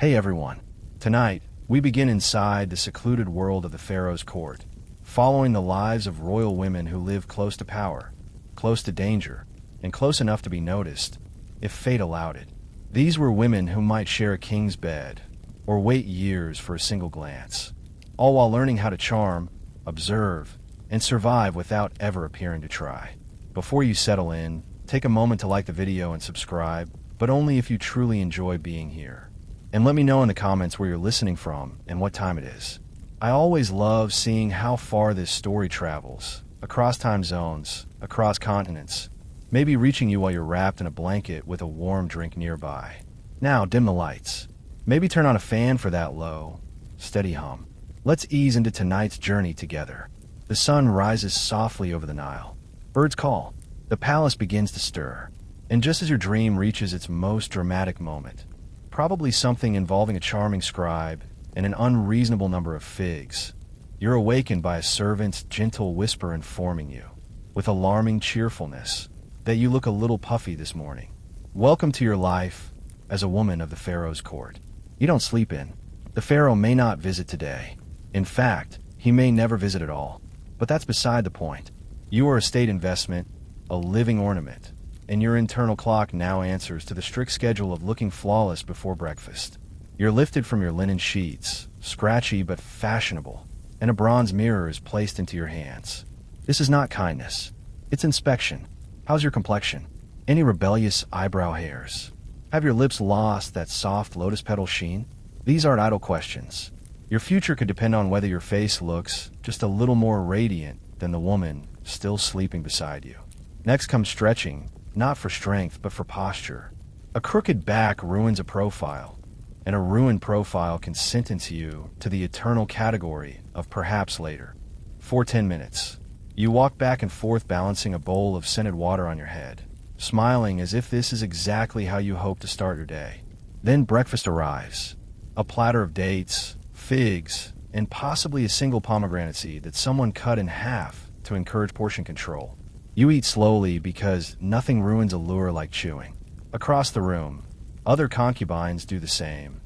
Hey everyone. Tonight, we begin inside the secluded world of the Pharaoh's court, following the lives of royal women who live close to power, close to danger, and close enough to be noticed, if fate allowed it. These were women who might share a king's bed, or wait years for a single glance, all while learning how to charm, observe, and survive without ever appearing to try. Before you settle in, take a moment to like the video and subscribe, but only if you truly enjoy being here. And let me know in the comments where you're listening from and what time it is. I always love seeing how far this story travels, across time zones, across continents, maybe reaching you while you're wrapped in a blanket with a warm drink nearby. Now, dim the lights. Maybe turn on a fan for that low, steady hum. Let's ease into tonight's journey together. The sun rises softly over the Nile. Birds call. The palace begins to stir. And just as your dream reaches its most dramatic moment, probably something involving a charming scribe and an unreasonable number of figs, you're awakened by a servant's gentle whisper informing you, with alarming cheerfulness, that you look a little puffy this morning. Welcome to your life as a woman of the Pharaoh's court. You don't sleep in. The Pharaoh may not visit today. In fact, he may never visit at all. But that's beside the point. You are a state investment, a living ornament, and your internal clock now answers to the strict schedule of looking flawless before breakfast. You're lifted from your linen sheets, scratchy but fashionable, and a bronze mirror is placed into your hands. This is not kindness. It's inspection. How's your complexion? Any rebellious eyebrow hairs? Have your lips lost that soft lotus petal sheen? These aren't idle questions. Your future could depend on whether your face looks just a little more radiant than the woman still sleeping beside you. Next comes stretching, not for strength but for posture. A crooked back ruins a profile, and a ruined profile can sentence you to the eternal category of perhaps later. For 10 minutes, you walk back and forth balancing a bowl of scented water on your head, smiling as if this is exactly how you hope to start your day. Then breakfast arrives. A platter of dates, figs, and possibly a single pomegranate seed that someone cut in half to encourage portion control. You eat slowly because nothing ruins a lure like chewing. Across the room, other concubines do the same,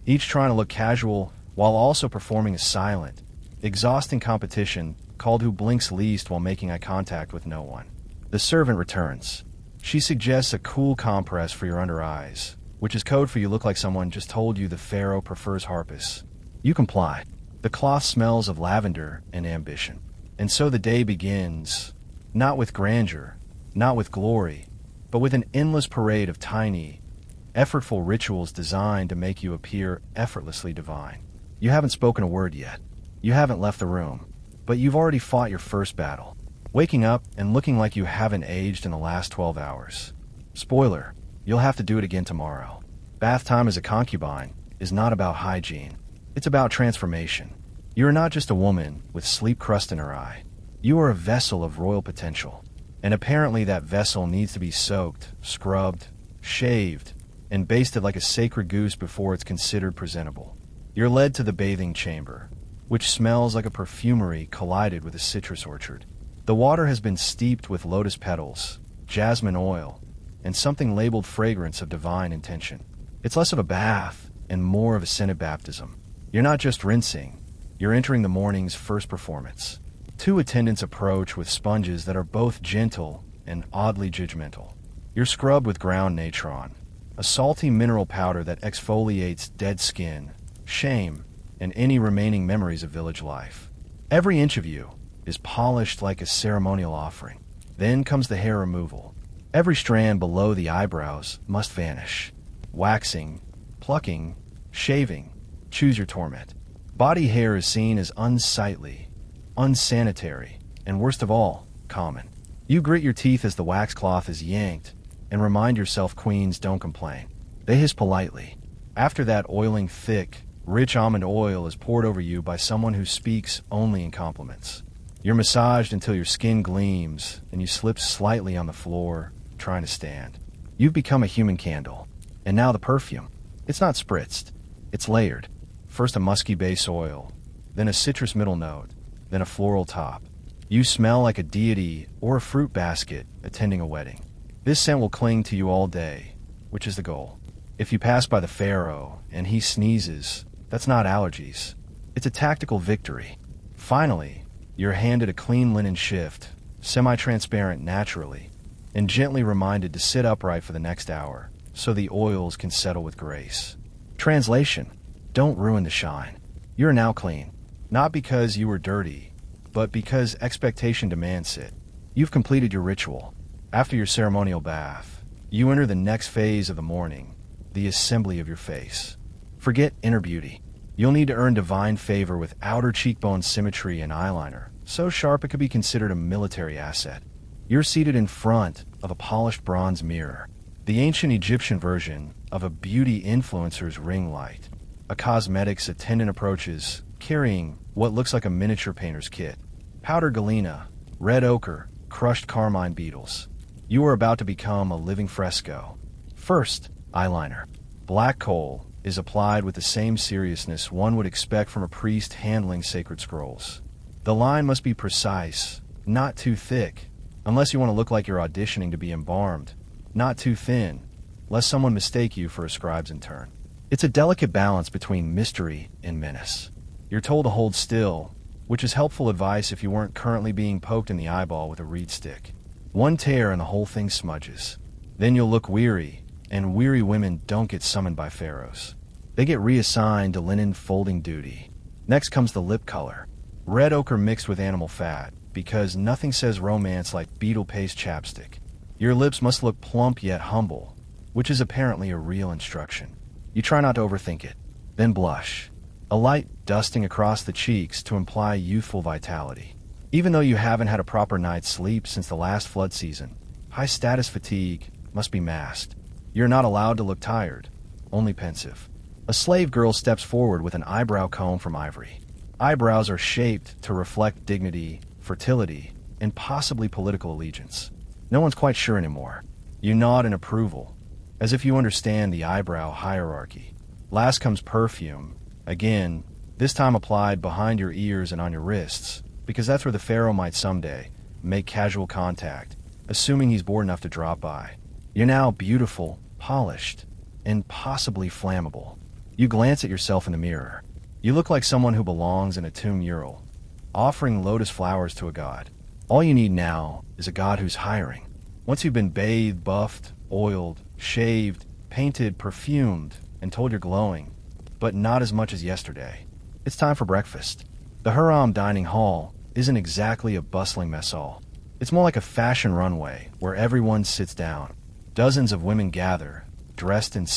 each trying to look casual while also performing a silent, exhausting competition called who blinks least while making eye contact with no one. The servant returns. She suggests a cool compress for your under eyes, which is code for you look like someone just told you the Pharaoh prefers harpists. You comply. The cloth smells of lavender and ambition. And so the day begins, not with grandeur, not with glory, but with an endless parade of tiny, effortful rituals designed to make you appear effortlessly divine. You haven't spoken a word yet. You haven't left the room, but you've already fought your first battle, waking up and looking like you haven't aged in the last 12 hours. Spoiler, you'll have to do it again tomorrow. Bath time as a concubine is not about hygiene. It's about transformation. You are not just a woman with sleep crust in her eye. You are a vessel of royal potential. And apparently that vessel needs to be soaked, scrubbed, shaved, and basted like a sacred goose before it's considered presentable. You're led to the bathing chamber, which smells like a perfumery collided with a citrus orchard. The water has been steeped with lotus petals, jasmine oil, and something labeled fragrance of divine intention. It's less of a bath and more of a scented baptism. You're not just rinsing, you're entering the morning's first performance. Two attendants approach with sponges that are both gentle and oddly judgmental. You're scrubbed with ground natron, a salty mineral powder that exfoliates dead skin, shame, and any remaining memories of village life. Every inch of you is polished like a ceremonial offering. Then comes the hair removal. Every strand below the eyebrows must vanish. Waxing, plucking, shaving, choose your torment. Body hair is seen as unsightly, unsanitary, and worst of all, common. You grit your teeth as the wax cloth is yanked and remind yourself queens don't complain. They hiss politely. After that, oiling thick, rich almond oil is poured over you by someone who speaks only in compliments. You're massaged until your skin gleams and you slip slightly on the floor, trying to stand. You've become a human candle. And now the perfume. It's not spritzed. It's layered. First a musky base oil, then a citrus middle note, then a floral top. You smell like a deity or a fruit basket attending a wedding. This scent will cling to you all day, which is the goal. If you pass by the Pharaoh and he sneezes, that's not allergies. It's a tactical victory. Finally, you're handed a clean linen shift, semi-transparent naturally, and gently reminded to sit upright for the next hour so the oils can settle with grace. Translation: don't ruin the shine. You're now clean, not because you were dirty, but because expectation demands it. You've completed your ritual. After your ceremonial bath, you enter the next phase of the morning, the assembly of your face. Forget inner beauty. You'll need to earn divine favor with outer cheekbone symmetry and eyeliner, so sharp it could be considered a military asset. You're seated in front of a polished bronze mirror, the ancient Egyptian version of a beauty influencer's ring light. A cosmetics attendant approaches, carrying what looks like a miniature painter's kit. Powdered galena, red ochre, crushed carmine beetles. You are about to become a living fresco. First, eyeliner. Black coal is applied with the same seriousness one would expect from a priest handling sacred scrolls. The line must be precise, not too thick, unless you want to look like you're auditioning to be embalmed, not too thin, lest someone mistake you for a scribe's intern. It's a delicate balance between mystery and menace. You're told to hold still, which is helpful advice if you weren't currently being poked in the eyeball with a reed stick. One tear and the whole thing smudges. Then you'll look weary, and weary women don't get summoned by pharaohs. They get reassigned to linen folding duty. Next comes the lip color. Red ochre mixed with animal fat, because nothing says romance like beetle paste chapstick. Your lips must look plump yet humble, which is apparently a real instruction. You try not to overthink it. Then blush. A light dusting across the cheeks to imply youthful vitality. Even though you haven't had a proper night's sleep since the last flood season, high-status fatigue must be masked. You're not allowed to look tired, only pensive. A slave girl steps forward with an eyebrow comb from ivory. Eyebrows are shaped to reflect dignity, fertility, and possibly political allegiance. No one's quite sure anymore. You nod in approval, as if you understand the eyebrow hierarchy. Last comes perfume, again, this time applied behind your ears and on your wrists, because that's where the pharaoh might someday make casual contact, assuming he's bored enough to drop by. You're now beautiful, polished, and possibly flammable. You glance at yourself in the mirror. You look like someone who belongs in a tomb mural, offering lotus flowers to a god. All you need now is a god who's hiring. Once you've been bathed, buffed, oiled, shaved, painted, perfumed, and told you're glowing, but not as much as yesterday, it's time for breakfast. The Haram dining hall isn't exactly a bustling mess hall. It's more like a fashion runway where everyone sits down. Dozens of women gather, dressed in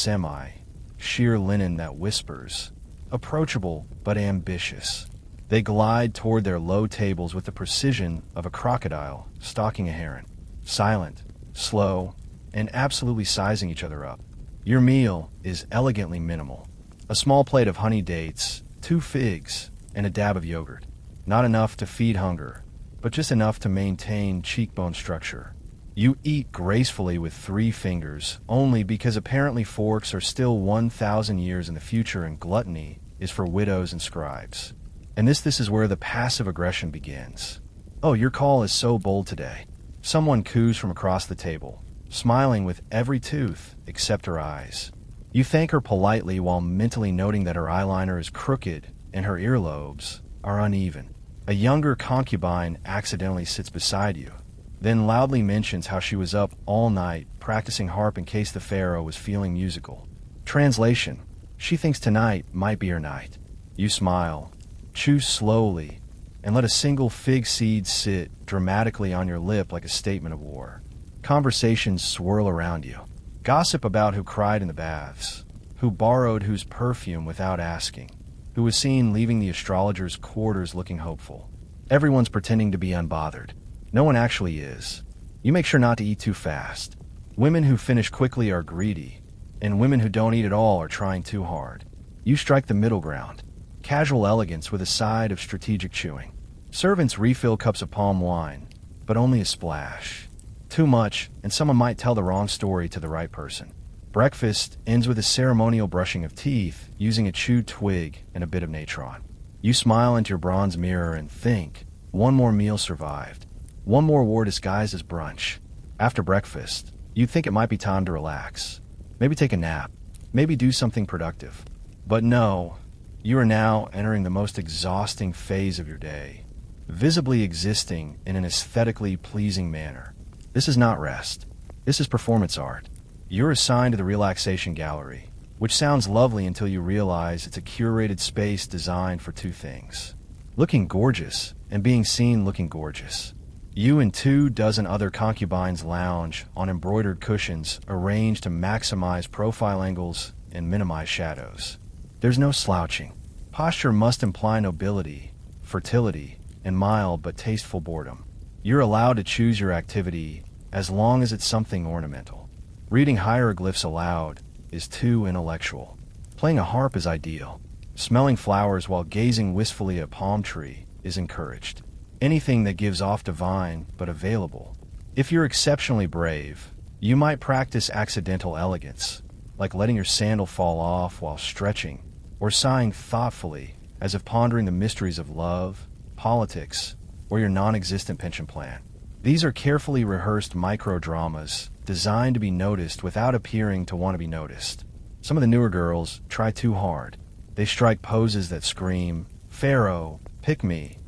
sheer linen that whispers, approachable but ambitious. They glide toward their low tables with the precision of a crocodile stalking a heron, silent, slow, and absolutely sizing each other up. Your meal is elegantly minimal. A small plate of honey dates, 2 figs, and a dab of yogurt. Not enough to feed hunger, but just enough to maintain cheekbone structure. You eat gracefully with 3 fingers, only because apparently forks are still 1,000 years in the future and gluttony is for widows and scribes. And this is where the passive aggression begins. Oh, your call is so bold today. Someone coos from across the table, smiling with every tooth except her eyes. You thank her politely while mentally noting that her eyeliner is crooked and her earlobes are uneven. A younger concubine accidentally sits beside you, then loudly mentions how she was up all night practicing harp in case the pharaoh was feeling musical. Translation: she thinks tonight might be her night. You smile, chew slowly, and let a single fig seed sit dramatically on your lip like a statement of war. Conversations swirl around you. Gossip about who cried in the baths, who borrowed whose perfume without asking, who was seen leaving the astrologer's quarters looking hopeful. Everyone's pretending to be unbothered. No one actually is. You make sure not to eat too fast. Women who finish quickly are greedy, and women who don't eat at all are trying too hard. You strike the middle ground. Casual elegance with a side of strategic chewing. Servants refill cups of palm wine, but only a splash. Too much, and someone might tell the wrong story to the right person. Breakfast ends with a ceremonial brushing of teeth using a chewed twig and a bit of natron. You smile into your bronze mirror and think, one more meal survived. One more war disguised as brunch. After breakfast, you'd think it might be time to relax. Maybe take a nap. Maybe do something productive. But no, you are now entering the most exhausting phase of your day, visibly existing in an aesthetically pleasing manner. This is not rest. This is performance art. You're assigned to the relaxation gallery, which sounds lovely until you realize it's a curated space designed for two things: looking gorgeous and being seen looking gorgeous. You and 24 other concubines lounge on embroidered cushions arranged to maximize profile angles and minimize shadows. There's no slouching. Posture must imply nobility, fertility, and mild but tasteful boredom. You're allowed to choose your activity as long as it's something ornamental. Reading hieroglyphs aloud is too intellectual. Playing a harp is ideal. Smelling flowers while gazing wistfully at a palm tree is encouraged. Anything that gives off divine but available. If you're exceptionally brave, you might practice accidental elegance, like letting your sandal fall off while stretching, or sighing thoughtfully as if pondering the mysteries of love, politics, or your non-existent pension plan. These are carefully rehearsed micro-dramas designed to be noticed without appearing to want to be noticed. Some of the newer girls try too hard. They strike poses that scream, "Pharaoh, pick me,"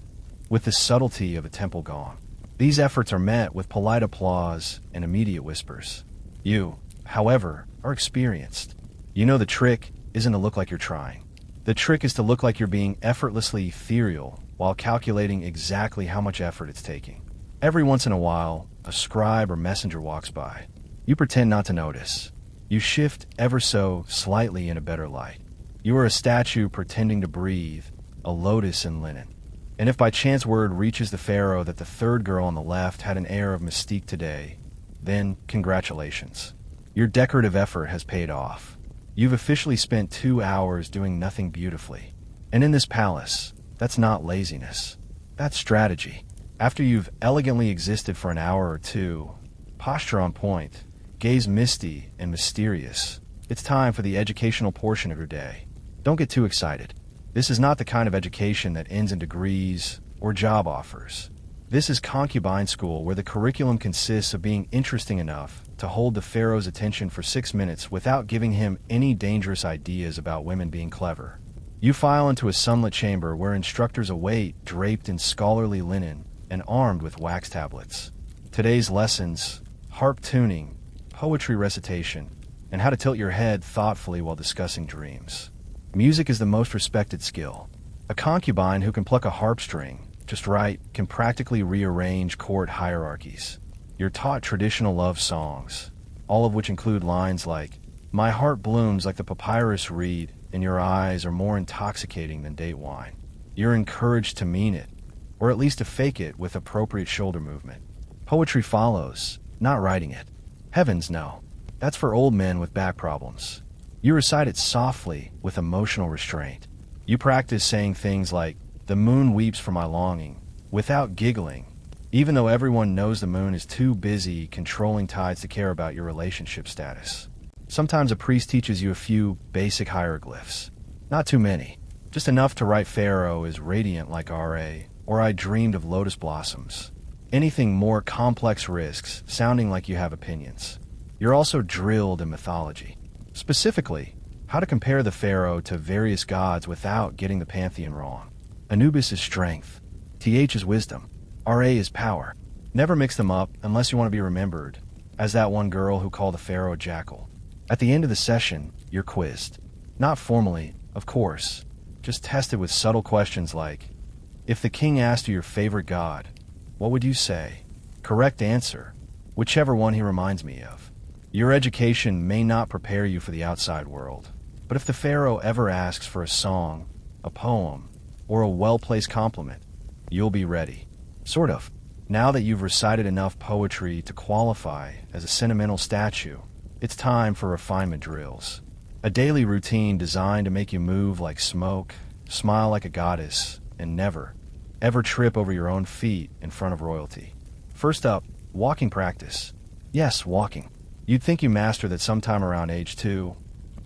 with the subtlety of a temple gong. These efforts are met with polite applause and immediate whispers. You, however, are experienced. You know the trick isn't to look like you're trying. The trick is to look like you're being effortlessly ethereal while calculating exactly how much effort it's taking. Every once in a while, a scribe or messenger walks by. You pretend not to notice. You shift ever so slightly in a better light. You are a statue pretending to breathe, a lotus in linen. And if by chance word reaches the Pharaoh that the third girl on the left had an air of mystique today, then congratulations. Your decorative effort has paid off. You've officially spent 2 hours doing nothing beautifully. And in this palace, that's not laziness. That's strategy. After you've elegantly existed for an hour or two, posture on point, gaze misty and mysterious, it's time for the educational portion of your day. Don't get too excited. This is not the kind of education that ends in degrees or job offers. This is concubine school, where the curriculum consists of being interesting enough to hold the Pharaoh's attention for 6 minutes without giving him any dangerous ideas about women being clever. You file into a sunlit chamber where instructors await, draped in scholarly linen and armed with wax tablets. Today's lessons: harp tuning, poetry recitation, and how to tilt your head thoughtfully while discussing dreams. Music is the most respected skill. A concubine who can pluck a harp string just right can practically rearrange court hierarchies. You're taught traditional love songs, all of which include lines like, "My heart blooms like the papyrus reed, and your eyes are more intoxicating than date wine." You're encouraged to mean it, or at least to fake it with appropriate shoulder movement. Poetry follows, not writing it. Heavens no. That's for old men with back problems. You recite it softly with emotional restraint. You practice saying things like, "The moon weeps for my longing," without giggling, even though everyone knows the moon is too busy controlling tides to care about your relationship status. Sometimes a priest teaches you a few basic hieroglyphs. Not too many. Just enough to write "Pharaoh is radiant like Ra," or "I dreamed of lotus blossoms." Anything more complex risks sounding like you have opinions. You're also drilled in mythology. Specifically, how to compare the Pharaoh to various gods without getting the pantheon wrong. Anubis is strength. Th is wisdom. Ra is power. Never mix them up unless you want to be remembered as that one girl who called the Pharaoh a jackal. At the end of the session, you're quizzed. Not formally, of course, just tested with subtle questions like, if the king asked you your favorite god, what would you say? Correct answer: whichever one he reminds me of. Your education may not prepare you for the outside world, but if the Pharaoh ever asks for a song, a poem, or a well-placed compliment, you'll be ready. Sort of. Now that you've recited enough poetry to qualify as a sentimental statue, it's time for refinement drills. A daily routine designed to make you move like smoke, smile like a goddess, and never, ever trip over your own feet in front of royalty. First up, walking practice. Yes, walking. You'd think you mastered that sometime around age 2,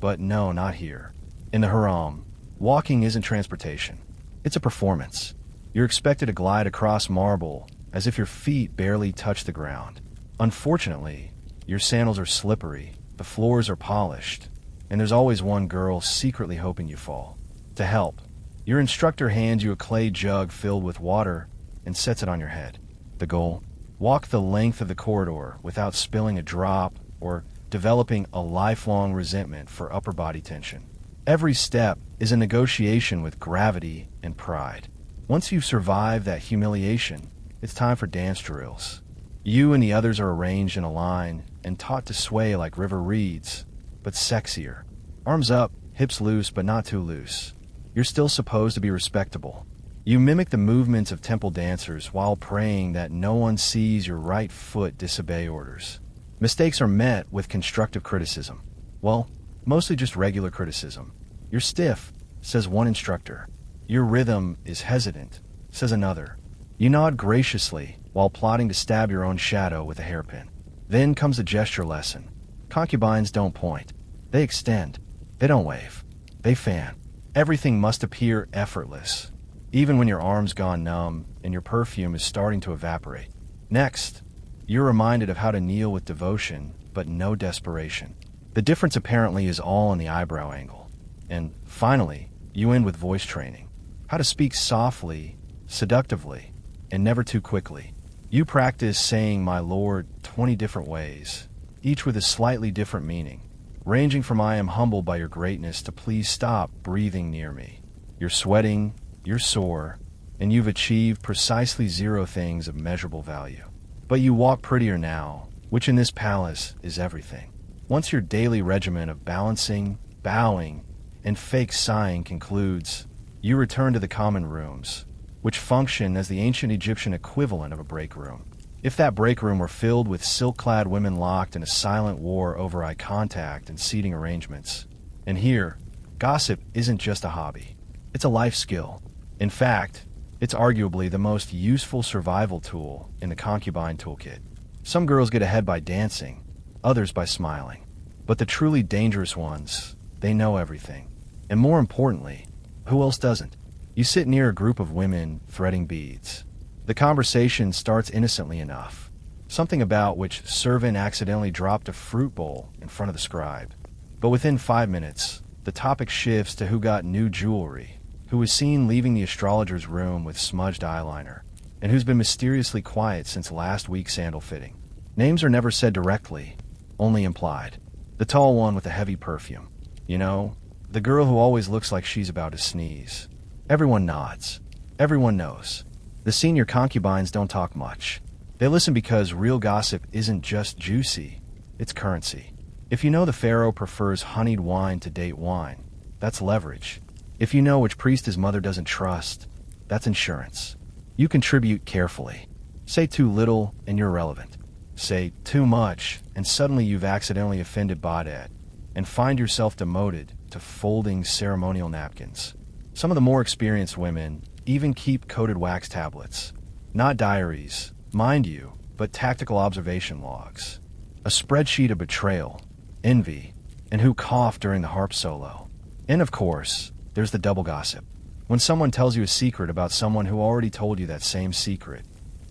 but no, not here. In the harem, walking isn't transportation. It's a performance. You're expected to glide across marble as if your feet barely touch the ground. Unfortunately, your sandals are slippery, the floors are polished, and there's always one girl secretly hoping you fall. To help, your instructor hands you a clay jug filled with water and sets it on your head. The goal? Walk the length of the corridor without spilling a drop or developing a lifelong resentment for upper body tension. Every step is a negotiation with gravity and pride. Once you've survived that humiliation, it's time for dance drills. You and the others are arranged in a line and taught to sway like river reeds, but sexier. Arms up, hips loose but not too loose. You're still supposed to be respectable. You mimic the movements of temple dancers while praying that no one sees your right foot disobey orders. Mistakes are met with constructive criticism. Well, mostly just regular criticism. You're stiff, says one instructor. Your rhythm is hesitant, says another. You nod graciously while plotting to stab your own shadow with a hairpin. Then comes a gesture lesson. Concubines don't point. They extend. They don't wave. They fan. Everything must appear effortless, even when your arm's gone numb and your perfume is starting to evaporate. Next, you're reminded of how to kneel with devotion, but no desperation. The difference apparently is all in the eyebrow angle. And finally, you end with voice training. How to speak softly, seductively, and never too quickly. You practice saying "my Lord" 20 different ways, each with a slightly different meaning, ranging from "I am humbled by your greatness" to "please stop breathing near me." You're sweating, you're sore, and you've achieved precisely 0 things of measurable value. But you walk prettier now, which in this palace is everything. Once your daily regimen of balancing, bowing, and fake sighing concludes, you return to the common rooms, which function as the ancient Egyptian equivalent of a break room. If that break room were filled with silk-clad women locked in a silent war over eye contact and seating arrangements. And here, gossip isn't just a hobby. It's a life skill. In fact, it's arguably the most useful survival tool in the concubine toolkit. Some girls get ahead by dancing, others by smiling. But the truly dangerous ones, they know everything. And more importantly, who else doesn't? You sit near a group of women threading beads. The conversation starts innocently enough. Something about which servant accidentally dropped a fruit bowl in front of the scribe. But within 5 minutes, the topic shifts to who got new jewelry, who was seen leaving the astrologer's room with smudged eyeliner, and who's been mysteriously quiet since last week's sandal fitting. Names are never said directly, only implied. The tall one with the heavy perfume. You know, the girl who always looks like she's about to sneeze. Everyone nods. Everyone knows. The senior concubines don't talk much. They listen because real gossip isn't just juicy, it's currency. If you know the Pharaoh prefers honeyed wine to date wine, that's leverage. If you know which priest his mother doesn't trust, that's insurance. You contribute carefully. Say too little and you're irrelevant. Say too much and suddenly you've accidentally offended Badet and find yourself demoted to folding ceremonial napkins. Some of the more experienced women even keep coated wax tablets. Not diaries, mind you, but tactical observation logs. A spreadsheet of betrayal, envy, and who coughed during the harp solo. And of course, there's the double gossip. When someone tells you a secret about someone who already told you that same secret,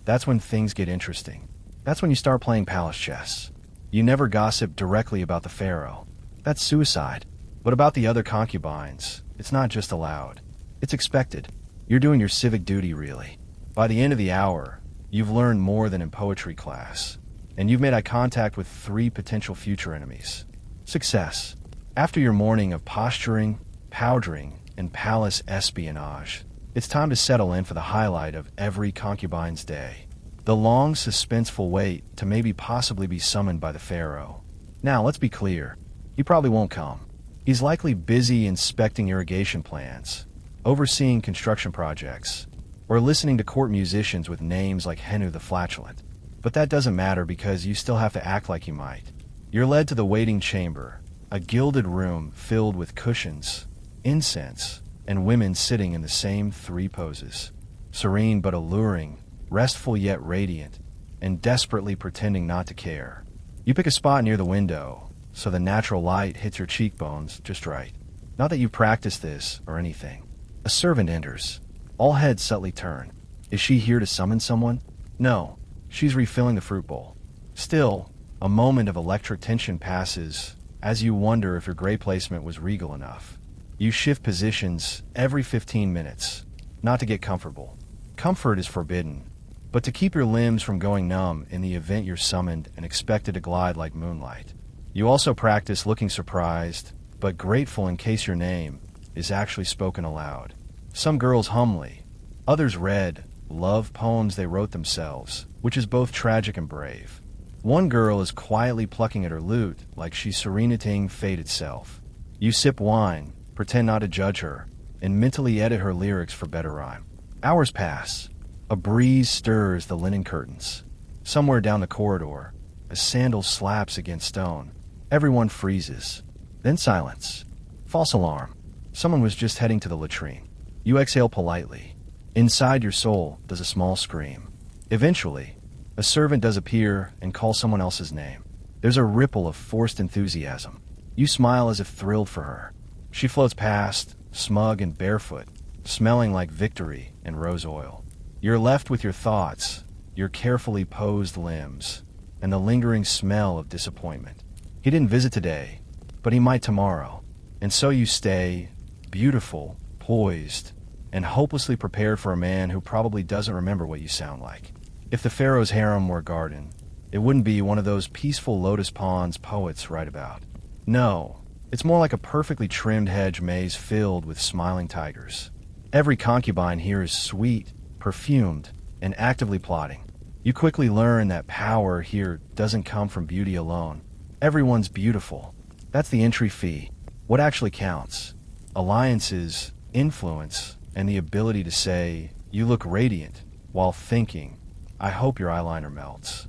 that's when things get interesting. That's when you start playing palace chess. You never gossip directly about the Pharaoh. That's suicide. But about the other concubines, it's not just allowed. It's expected. You're doing your civic duty, really. By the end of the hour, you've learned more than in poetry class, and you've made eye contact with 3 potential future enemies. Success. After your morning of posturing, powdering, and palace espionage, it's time to settle in for the highlight of every concubine's day. The long, suspenseful wait to maybe possibly be summoned by the Pharaoh. Now, let's be clear. He probably won't come. He's likely busy inspecting irrigation plans, overseeing construction projects, or listening to court musicians with names like Henu the Flatulent. But that doesn't matter because you still have to act like you might. You're led to the waiting chamber, a gilded room filled with cushions, incense, and women sitting in the same 3 poses. Serene but alluring, restful yet radiant, and desperately pretending not to care. You pick a spot near the window, so the natural light hits your cheekbones just right. Not that you practiced this or anything. A servant enters. All heads subtly turn. Is she here to summon someone? No, she's refilling the fruit bowl. Still, a moment of electric tension passes as you wonder if your gray placement was regal enough. You shift positions every 15 minutes, not to get comfortable. Comfort is forbidden, but to keep your limbs from going numb in the event you're summoned and expected to glide like moonlight. You also practice looking surprised, but grateful in case your name is actually spoken aloud. Some girls humbly, others read love poems they wrote themselves, which is both tragic and brave. One girl is quietly plucking at her lute like she's serenating fate itself. You sip wine, pretend not to judge her, and mentally edit her lyrics for better rhyme. Hours pass. A breeze stirs the linen curtains. Somewhere down the corridor, a sandal slaps against stone. Everyone freezes. Then silence. False alarm. Someone was just heading to the latrine. You exhale politely. Inside your soul does a small scream. Eventually, a servant does appear and call someone else's name. There's a ripple of forced enthusiasm. You smile as if thrilled for her. She floats past, smug and barefoot, smelling like victory and rose oil. You're left with your thoughts, your carefully posed limbs, and the lingering smell of disappointment. He didn't visit today, but he might tomorrow. And so you stay, beautiful, poised, and hopelessly prepared for a man who probably doesn't remember what you sound like. If the Pharaoh's harem were a garden, it wouldn't be one of those peaceful lotus ponds poets write about. No, it's more like a perfectly trimmed hedge maze filled with smiling tigers. Every concubine here is sweet, perfumed, and actively plotting. You quickly learn that power here doesn't come from beauty alone. Everyone's beautiful. That's the entry fee. What actually counts? Alliances, influence, and the ability to say, "You look radiant," while thinking, "I hope your eyeliner melts."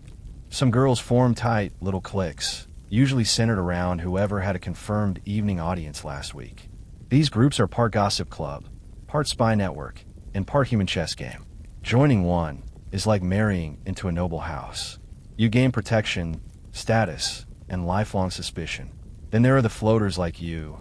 Some girls form tight little cliques, usually centered around whoever had a confirmed evening audience last week. These groups are part gossip club, part spy network, and part human chess game. Joining one is like marrying into a noble house. You gain protection, status, and lifelong suspicion. Then there are the floaters like you,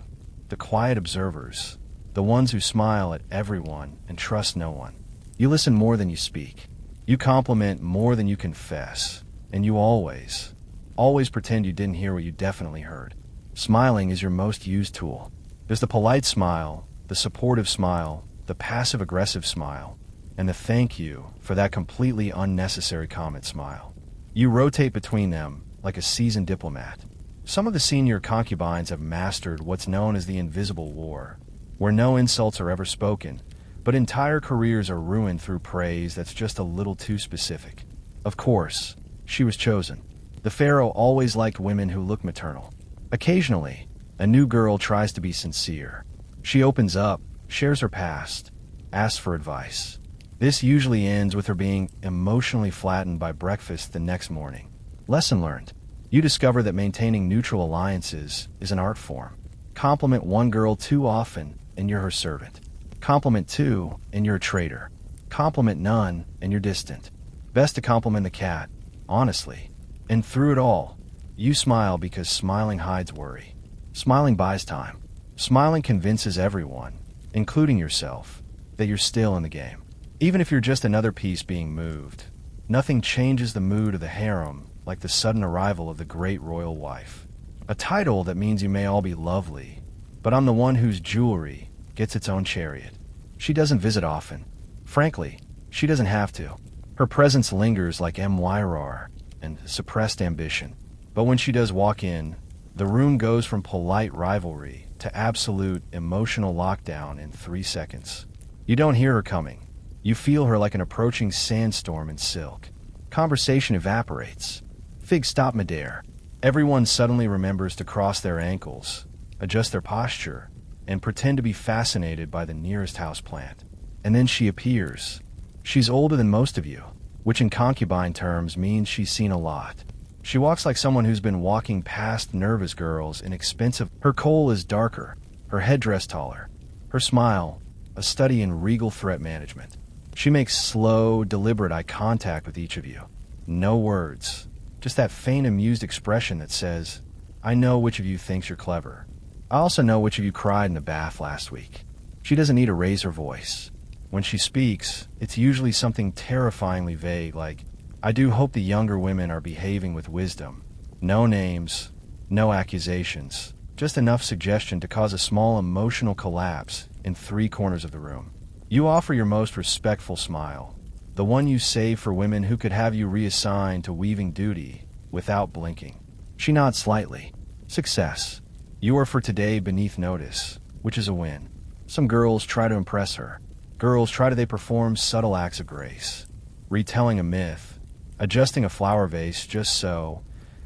the quiet observers, the ones who smile at everyone and trust no one. You listen more than you speak. You compliment more than you confess. And you always pretend you didn't hear what you definitely heard. Smiling is your most used tool. There's the polite smile, the supportive smile, the passive-aggressive smile, and the thank you for that completely unnecessary comment smile. You rotate between them like a seasoned diplomat. Some of the senior concubines have mastered what's known as the invisible war, where no insults are ever spoken, but entire careers are ruined through praise that's just a little too specific. Of course, she was chosen. The Pharaoh always liked women who look maternal. Occasionally, a new girl tries to be sincere. She opens up, shares her past, asks for advice. This usually ends with her being emotionally flattened by breakfast the next morning. Lesson learned. You discover that maintaining neutral alliances is an art form. Compliment one girl too often, and you're her servant. Compliment two, and you're a traitor. Compliment none, and you're distant. Best to compliment the cat, honestly. And through it all, you smile because smiling hides worry. Smiling buys time. Smiling convinces everyone, including yourself, that you're still in the game. Even if you're just another piece being moved, nothing changes the mood of the harem like the sudden arrival of the great royal wife. A title that means you may all be lovely, but I'm the one whose jewelry gets its own chariot. She doesn't visit often. Frankly, she doesn't have to. Her presence lingers like MYR and suppressed ambition. But when she does walk in, the room goes from polite rivalry to absolute emotional lockdown in 3 seconds. You don't hear her coming. You feel her like an approaching sandstorm in silk. Conversation evaporates. Figs stop midair. Everyone suddenly remembers to cross their ankles, adjust their posture, and pretend to be fascinated by the nearest houseplant. And then she appears. She's older than most of you, which in concubine terms means she's seen a lot. She walks like someone who's been walking past nervous girls in expensive... Her kohl is darker, her headdress taller, her smile, a study in regal threat management. She makes slow, deliberate eye contact with each of you. No words, just that faint amused expression that says, "I know which of you thinks you're clever. I also know which of you cried in the bath last week." She doesn't need to raise her voice. When she speaks, it's usually something terrifyingly vague like, "I do hope the younger women are behaving with wisdom. No names, No accusations, just enough suggestion to cause a small emotional collapse in 3 corners of the room. You offer your most respectful smile, the one you save for women who could have you reassigned to weaving duty without blinking. She nods slightly. Success. You are for today beneath notice, which is a win. Some girls try to impress her. Girls try to perform subtle acts of grace, retelling a myth, adjusting a flower vase just so,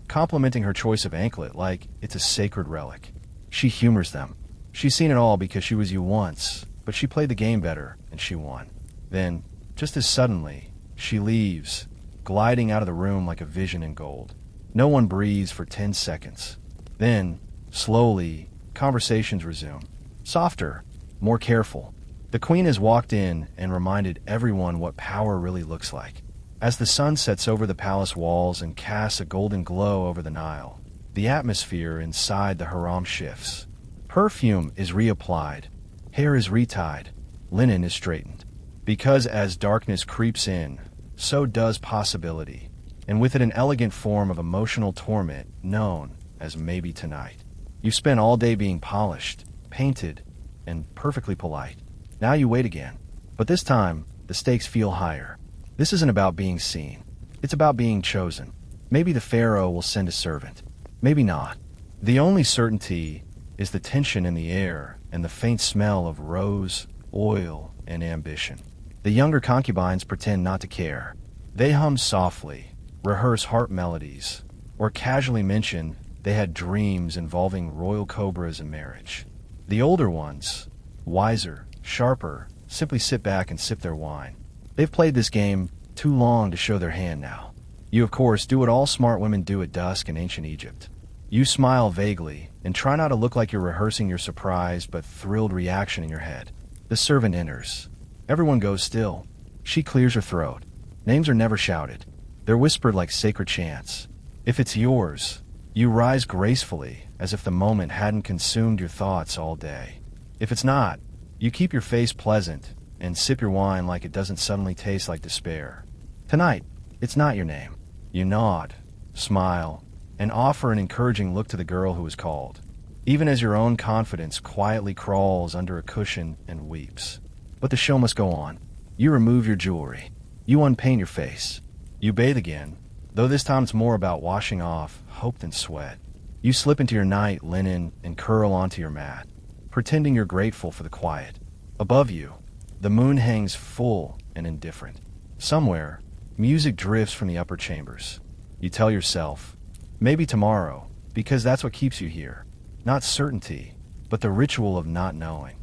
complimenting her choice of anklet like it's a sacred relic. She humors them. She's seen it all because she was you once, but she played the game better and she won. Then, just as suddenly, she leaves, gliding out of the room like a vision in gold. No one breathes for 10 seconds. Then, slowly, conversations resume. Softer, more careful. The queen has walked in and reminded everyone what power really looks like. As the sun sets over the palace walls and casts a golden glow over the Nile, the atmosphere inside the harem shifts. Perfume is reapplied, hair is retied, linen is straightened. Because as darkness creeps in, so does possibility, and with it an elegant form of emotional torment known as maybe tonight. You spent all day being polished, painted, and perfectly polite. Now you wait again, but this time the stakes feel higher. This isn't about being seen. It's about being chosen. Maybe the Pharaoh will send a servant. Maybe not. The only certainty is the tension in the air and the faint smell of rose, oil, and ambition. The younger concubines pretend not to care. They hum softly, rehearse harp melodies, or casually mention they had dreams involving royal cobras and marriage. The older ones, wiser, sharper, simply sit back and sip their wine. They've played this game too long to show their hand now. You, of course, do what all smart women do at dusk in ancient Egypt. You smile vaguely and try not to look like you're rehearsing your surprised but thrilled reaction in your head. The servant enters. Everyone goes still. She clears her throat. Names are never shouted. They're whispered like sacred chants. If it's yours, you rise gracefully as if the moment hadn't consumed your thoughts all day. If it's not, you keep your face pleasant and sip your wine like it doesn't suddenly taste like despair. Tonight, it's not your name. You nod, smile, and offer an encouraging look to the girl who is called, even as your own confidence quietly crawls under a cushion and weeps. But the show must go on. You remove your jewelry. You unpaint your face. You bathe again, though this time it's more about washing off hope than sweat. You slip into your night linen and curl onto your mat, pretending you're grateful for the quiet. Above you, the moon hangs full and indifferent. Somewhere, music drifts from the upper chambers. You tell yourself, maybe tomorrow, because that's what keeps you here. Not certainty, but the ritual of not knowing.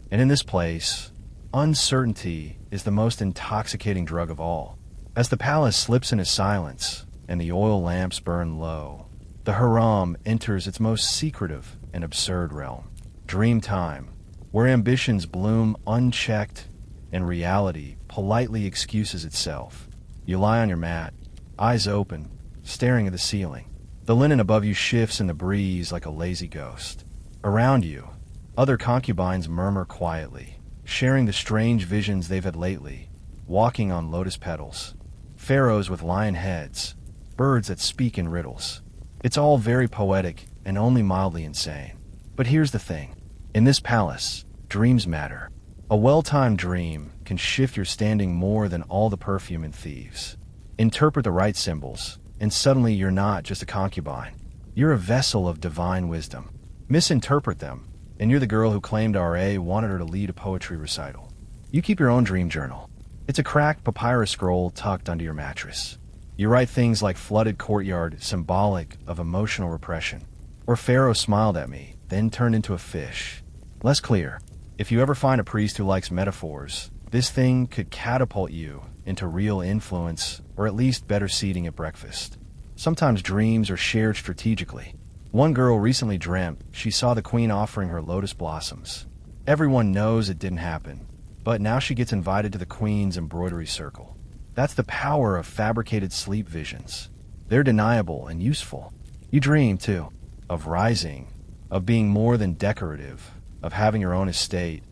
And in this place, uncertainty is the most intoxicating drug of all. As the palace slips into silence and the oil lamps burn low, the harem enters its most secretive and absurd realm. Dream time, where ambitions bloom unchecked and reality politely excuses itself. You lie on your mat, eyes open, staring at the ceiling. The linen above you shifts in the breeze like a lazy ghost. Around you, other concubines murmur quietly, sharing the strange visions they've had lately, walking on lotus petals, pharaohs with lion heads, birds that speak in riddles. It's all very poetic and only mildly insane. But here's the thing. In this palace, dreams matter. A well-timed dream can shift your standing more than all the perfume in Thieves. Interpret the right symbols, and suddenly you're not just a concubine. You're a vessel of divine wisdom. Misinterpret them, and you're the girl who claimed RA wanted her to lead a poetry recital. You keep your own dream journal. It's a cracked papyrus scroll tucked under your mattress. You write things like flooded courtyard, symbolic of emotional repression, or Pharaoh smiled at me, then turned into a fish. Less clear. If you ever find a priest who likes metaphors, this thing could catapult you into real influence, or at least better seating at breakfast. Sometimes dreams are shared strategically. One girl recently dreamt she saw the queen offering her lotus blossoms. Everyone knows it didn't happen, but now she gets invited to the queen's embroidery circle. That's the power of fabricated sleep visions. They're deniable and useful. You dream, too, of rising, of being more than decorative, of having your own estate,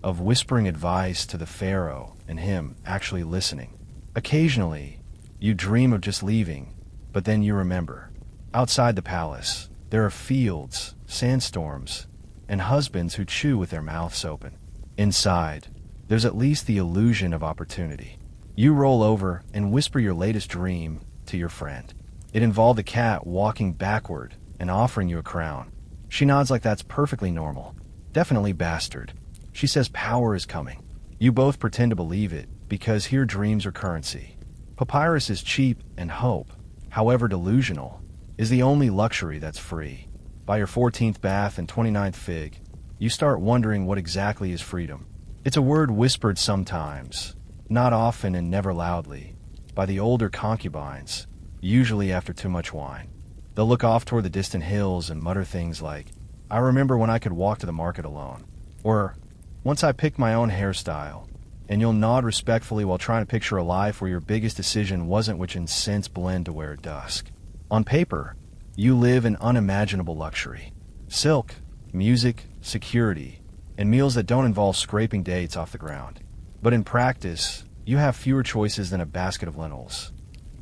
of whispering advice to the Pharaoh and him actually listening. Occasionally, you dream of just leaving, but then you remember. Outside the palace, There are fields, sandstorms, and husbands who chew with their mouths open. Inside, there's at least the illusion of opportunity. You roll over and whisper your latest dream to your friend. It involved a cat walking backward and offering you a crown. She nods like that's perfectly normal. Definitely bastard. She says power is coming. You both pretend to believe it, because here dreams are currency. Papyrus is cheap, and hope, however delusional, is the only luxury that's free. By your 14th bath and 29th fig, you start wondering what exactly is freedom. It's a word whispered sometimes, not often and never loudly, by the older concubines, usually after too much wine. They'll look off toward the distant hills and mutter things like, "I remember when I could walk to the market alone," or, "Once I picked my own hairstyle," and you'll nod respectfully while trying to picture a life where your biggest decision wasn't which incense blend to wear at dusk. On paper, you live in unimaginable luxury. Silk, music, security, and meals that don't involve scraping dates off the ground. But in practice, you have fewer choices than a basket of lentils.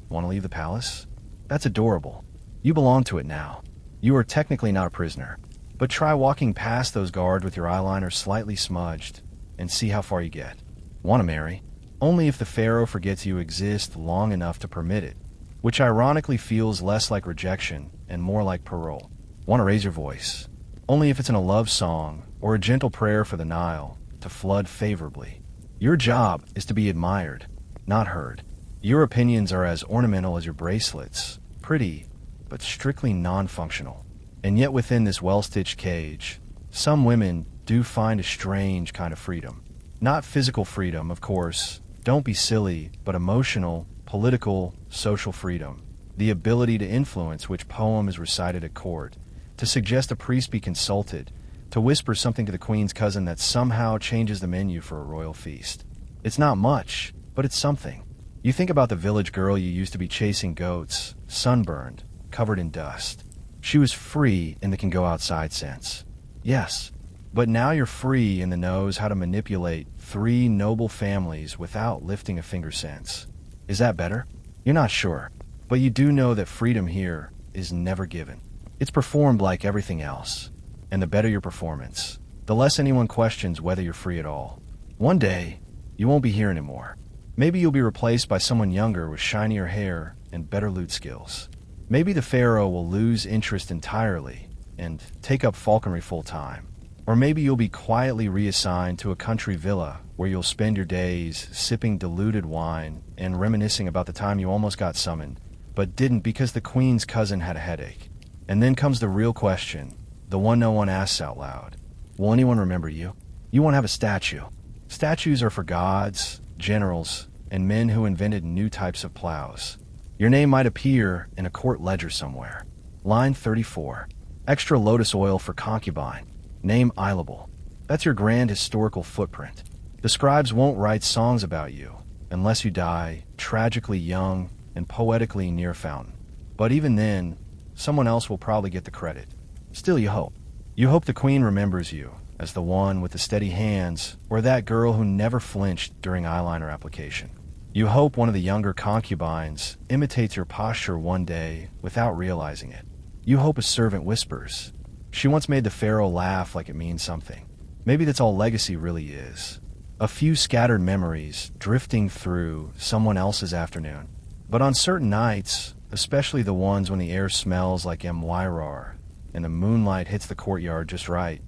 Want to leave the palace? That's adorable. You belong to it now. You are technically not a prisoner. But try walking past those guards with your eyeliner slightly smudged and see how far you get. Want to marry? Only if the Pharaoh forgets you exist long enough to permit it, which ironically feels less like rejection and more like parole. Want to raise your voice? Only if it's in a love song or a gentle prayer for the Nile to flood favorably. Your job is to be admired, not heard. Your opinions are as ornamental as your bracelets, pretty, but strictly non-functional. And yet within this well-stitched cage, some women do find a strange kind of freedom. Not physical freedom, of course, don't be silly, but emotional, political, social freedom. The ability to influence which poem is recited at court, to suggest a priest be consulted, to whisper something to the queen's cousin that somehow changes the menu for a royal feast. It's not much, but it's something. You think about the village girl you used to be chasing goats, sunburned, covered in dust. She was free in the can go outside sense. Yes, but now you're free in the knows how to manipulate 3 noble families without lifting a finger sense. Is that better? You're not sure, but you do know that freedom here is never given. It's performed like everything else, and the better your performance, the less anyone questions whether you're free at all. One day, you won't be here anymore. Maybe you'll be replaced by someone younger with shinier hair and better loot skills. Maybe the Pharaoh will lose interest entirely and take up falconry full-time. Or maybe you'll be quietly reassigned to a country villa where you'll spend your days sipping diluted wine and reminiscing about the time you almost got summoned, but didn't because the queen's cousin had a headache. And then comes the real question, the one no one asks out loud. Will anyone remember you? You won't have a statue. Statues are for gods, generals, and men who invented new types of plows. Your name might appear in a court ledger somewhere. Line 34. Extra lotus oil for concubine. Name Eilable. That's your grand historical footprint. The scribes won't write songs about you unless you die tragically young and poetically near a fountain. But even then, someone else will probably get the credit. Still, you hope. You hope the queen remembers you as the one with the steady hands or that girl who never flinched during eyeliner application. You hope one of the younger concubines imitates your posture one day without realizing it. You hope a servant whispers, "She once made the Pharaoh laugh," like it means something. Maybe that's all legacy really is. A few scattered memories drifting through someone else's afternoon. But on certain nights, especially the ones when the air smells like Mwyrar and the moonlight hits the courtyard just right,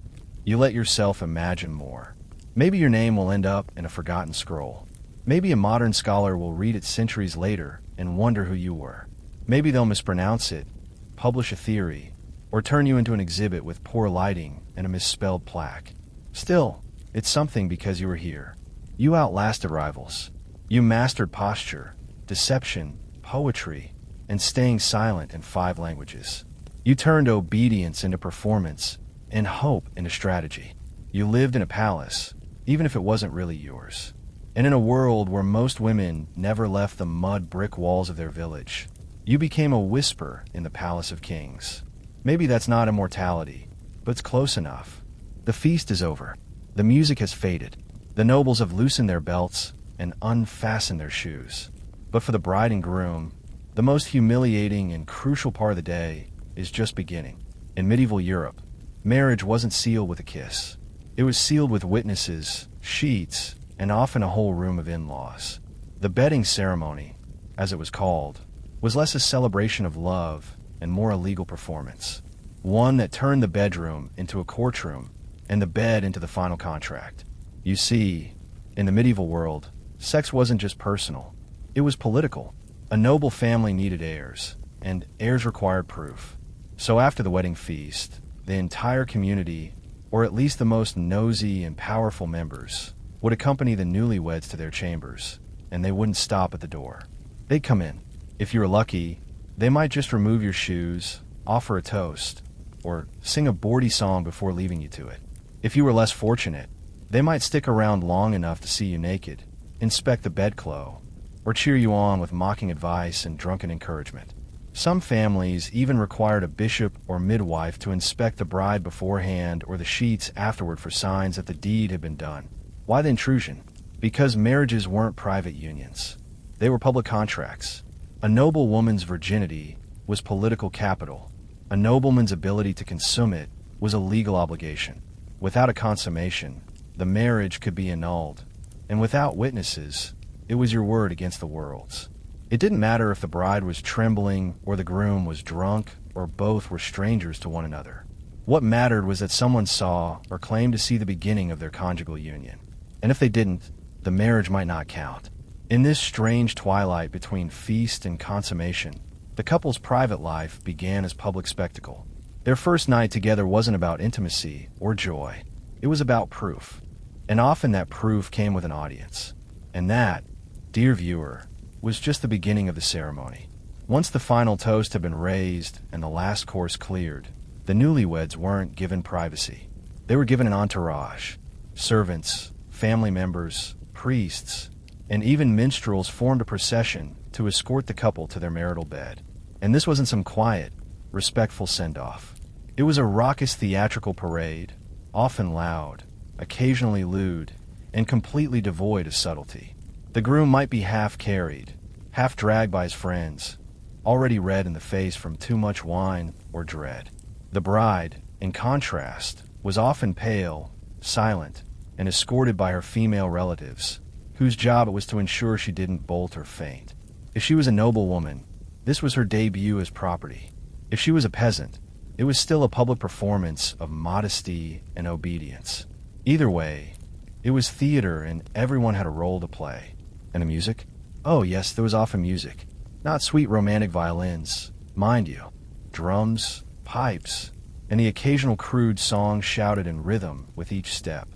you let yourself imagine more. Maybe your name will end up in a forgotten scroll. Maybe a modern scholar will read it centuries later and wonder who you were. Maybe they'll mispronounce it, publish a theory, or turn you into an exhibit with poor lighting and a misspelled plaque. Still, it's something because you were here. You outlasted rivals. You mastered posture, deception, poetry, and staying silent in 5 languages. You turned obedience into performance and hope into strategy. You lived in a palace, even if it wasn't really yours. And in a world where most women never left the mud brick walls of their village, you became a whisper in the palace of kings. Maybe that's not immortality, but it's close enough. The feast is over. The music has faded. The nobles have loosened their belts and unfastened their shoes. But for the bride and groom, the most humiliating and crucial part of the day is just beginning. In medieval Europe, marriage wasn't sealed with a kiss. It was sealed with witnesses, sheets, and often a whole room of in-laws. The bedding ceremony, as it was called, was less a celebration of love and more a legal performance. One that turned the bedroom into a courtroom and the bed into the final contract. You see, in the medieval world, sex wasn't just personal. It was political. A noble family needed heirs, and heirs required proof. So after the wedding feast, the entire community, or at least the most nosy and powerful members, would accompany the newlyweds to their chambers, and they wouldn't stop at the door. They'd come in. If you were lucky, they might just remove your shoes, offer a toast, or sing a bawdy song before leaving you to it. If you were less fortunate, they might stick around long enough to see you naked, inspect the bedclothes, or cheer you on with mocking advice and drunken encouragement. Some families even required a bishop or midwife to inspect the bride beforehand or the sheets afterward for signs that the deed had been done. Why the intrusion? Because marriages weren't private unions. They were public contracts. A noble woman's virginity was political capital. A nobleman's ability to consume it was a legal obligation. Without a consummation, the marriage could be annulled. And without witnesses, it was your word against the world's. It didn't matter if the bride was trembling or the groom was drunk or both were strangers to one another. What mattered was that someone saw or claimed to see the beginning of their conjugal union. And if they didn't, the marriage might not count. In this strange twilight between feast and consummation, the couple's private life began as public spectacle. Their first night together wasn't about intimacy or joy. It was about proof. And often that proof came with an audience. And that, dear viewer, was just the beginning of the ceremony. Once the final toast had been raised and the last course cleared, the newlyweds weren't given privacy. They were given an entourage. Servants, family members, priests, and even minstrels formed a procession to escort the couple to their marital bed. And this wasn't some quiet, respectful send-off. It was a raucous theatrical parade, often loud, occasionally lewd, and completely devoid of subtlety. The groom might be half carried, half dragged by his friends, already red in the face from too much wine or dread. The bride, in contrast, was often pale, silent, and escorted by her female relatives, whose job it was to ensure she didn't bolt or faint. If she was a noble woman, this was her debut as property. If she was a peasant, it was still a public performance of modesty and obedience. Either way, it was theater and everyone had a role to play. And the music? Oh yes, there was often music. Not sweet romantic violins, mind you. Drums, pipes, and the occasional crude song shouted in rhythm with each step.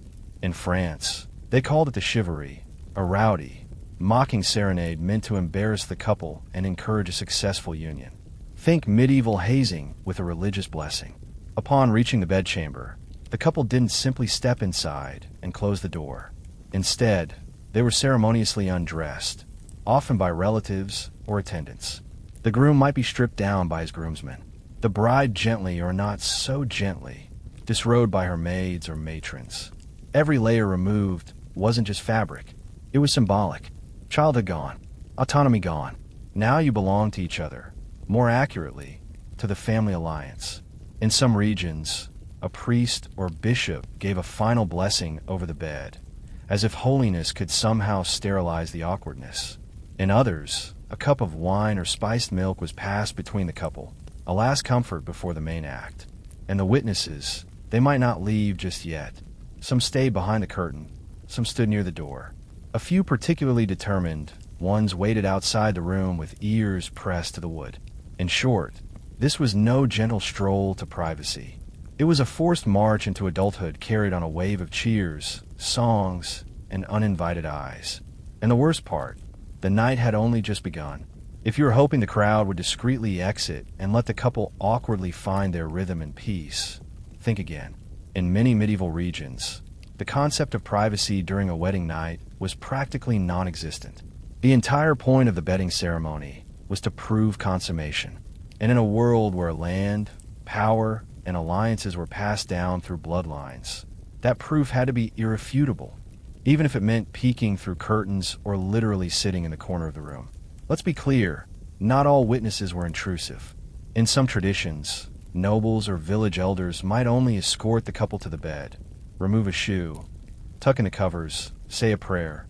In France, they called it the chivalry, a rowdy, mocking serenade meant to embarrass the couple and encourage a successful union. Think medieval hazing with a religious blessing. Upon reaching the bedchamber, the couple didn't simply step inside and close the door. Instead, they were ceremoniously undressed, often by relatives or attendants. The groom might be stripped down by his groomsmen. The bride gently or not so gently, disrobed by her maids or matrons. Every layer removed wasn't just fabric. It was symbolic. Childhood gone. Autonomy gone. Now you belong to each other. More accurately, to the family alliance. In some regions, a priest or bishop gave a final blessing over the bed, as if holiness could somehow sterilize the awkwardness. In others, a cup of wine or spiced milk was passed between the couple, a last comfort before the main act. And the witnesses, they might not leave just yet. Some stayed behind the curtain, some stood near the door. A few particularly determined ones waited outside the room with ears pressed to the wood. In short, this was no gentle stroll to privacy. It was a forced march into adulthood carried on a wave of cheers, songs, and uninvited eyes. And the worst part, the night had only just begun. If you were hoping the crowd would discreetly exit and let the couple awkwardly find their rhythm in peace, think again. In many medieval regions, the concept of privacy during a wedding night was practically non-existent. The entire point of the bedding ceremony was to prove consummation. And in a world where land, power, and alliances were passed down through bloodlines, that proof had to be irrefutable, even if it meant peeking through curtains or literally sitting in the corner of the room. Let's be clear, not all witnesses were intrusive. In some traditions, Nobles or village elders might only escort the couple to the bed, remove a shoe, tuck in the covers, say a prayer,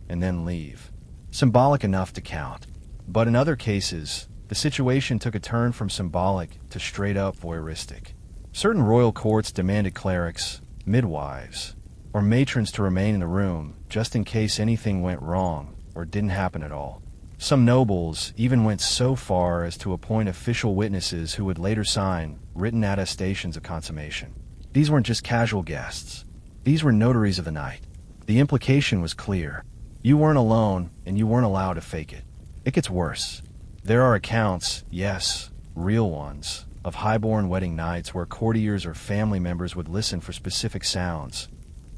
and then leave. Symbolic enough to count. But in other cases, the situation took a turn from symbolic to straight-up voyeuristic. Certain royal courts demanded clerics, midwives, or matrons to remain in the room just in case anything went wrong or didn't happen at all. Some nobles even went so far as to appoint official witnesses who would later sign written attestations of consummation. These weren't just casual guests. These were notaries of the night. The implication was clear. You weren't alone, and you weren't allowed to fake it. It gets worse. There are accounts, yes, real ones, of highborn wedding nights where courtiers or family members would listen for specific sounds,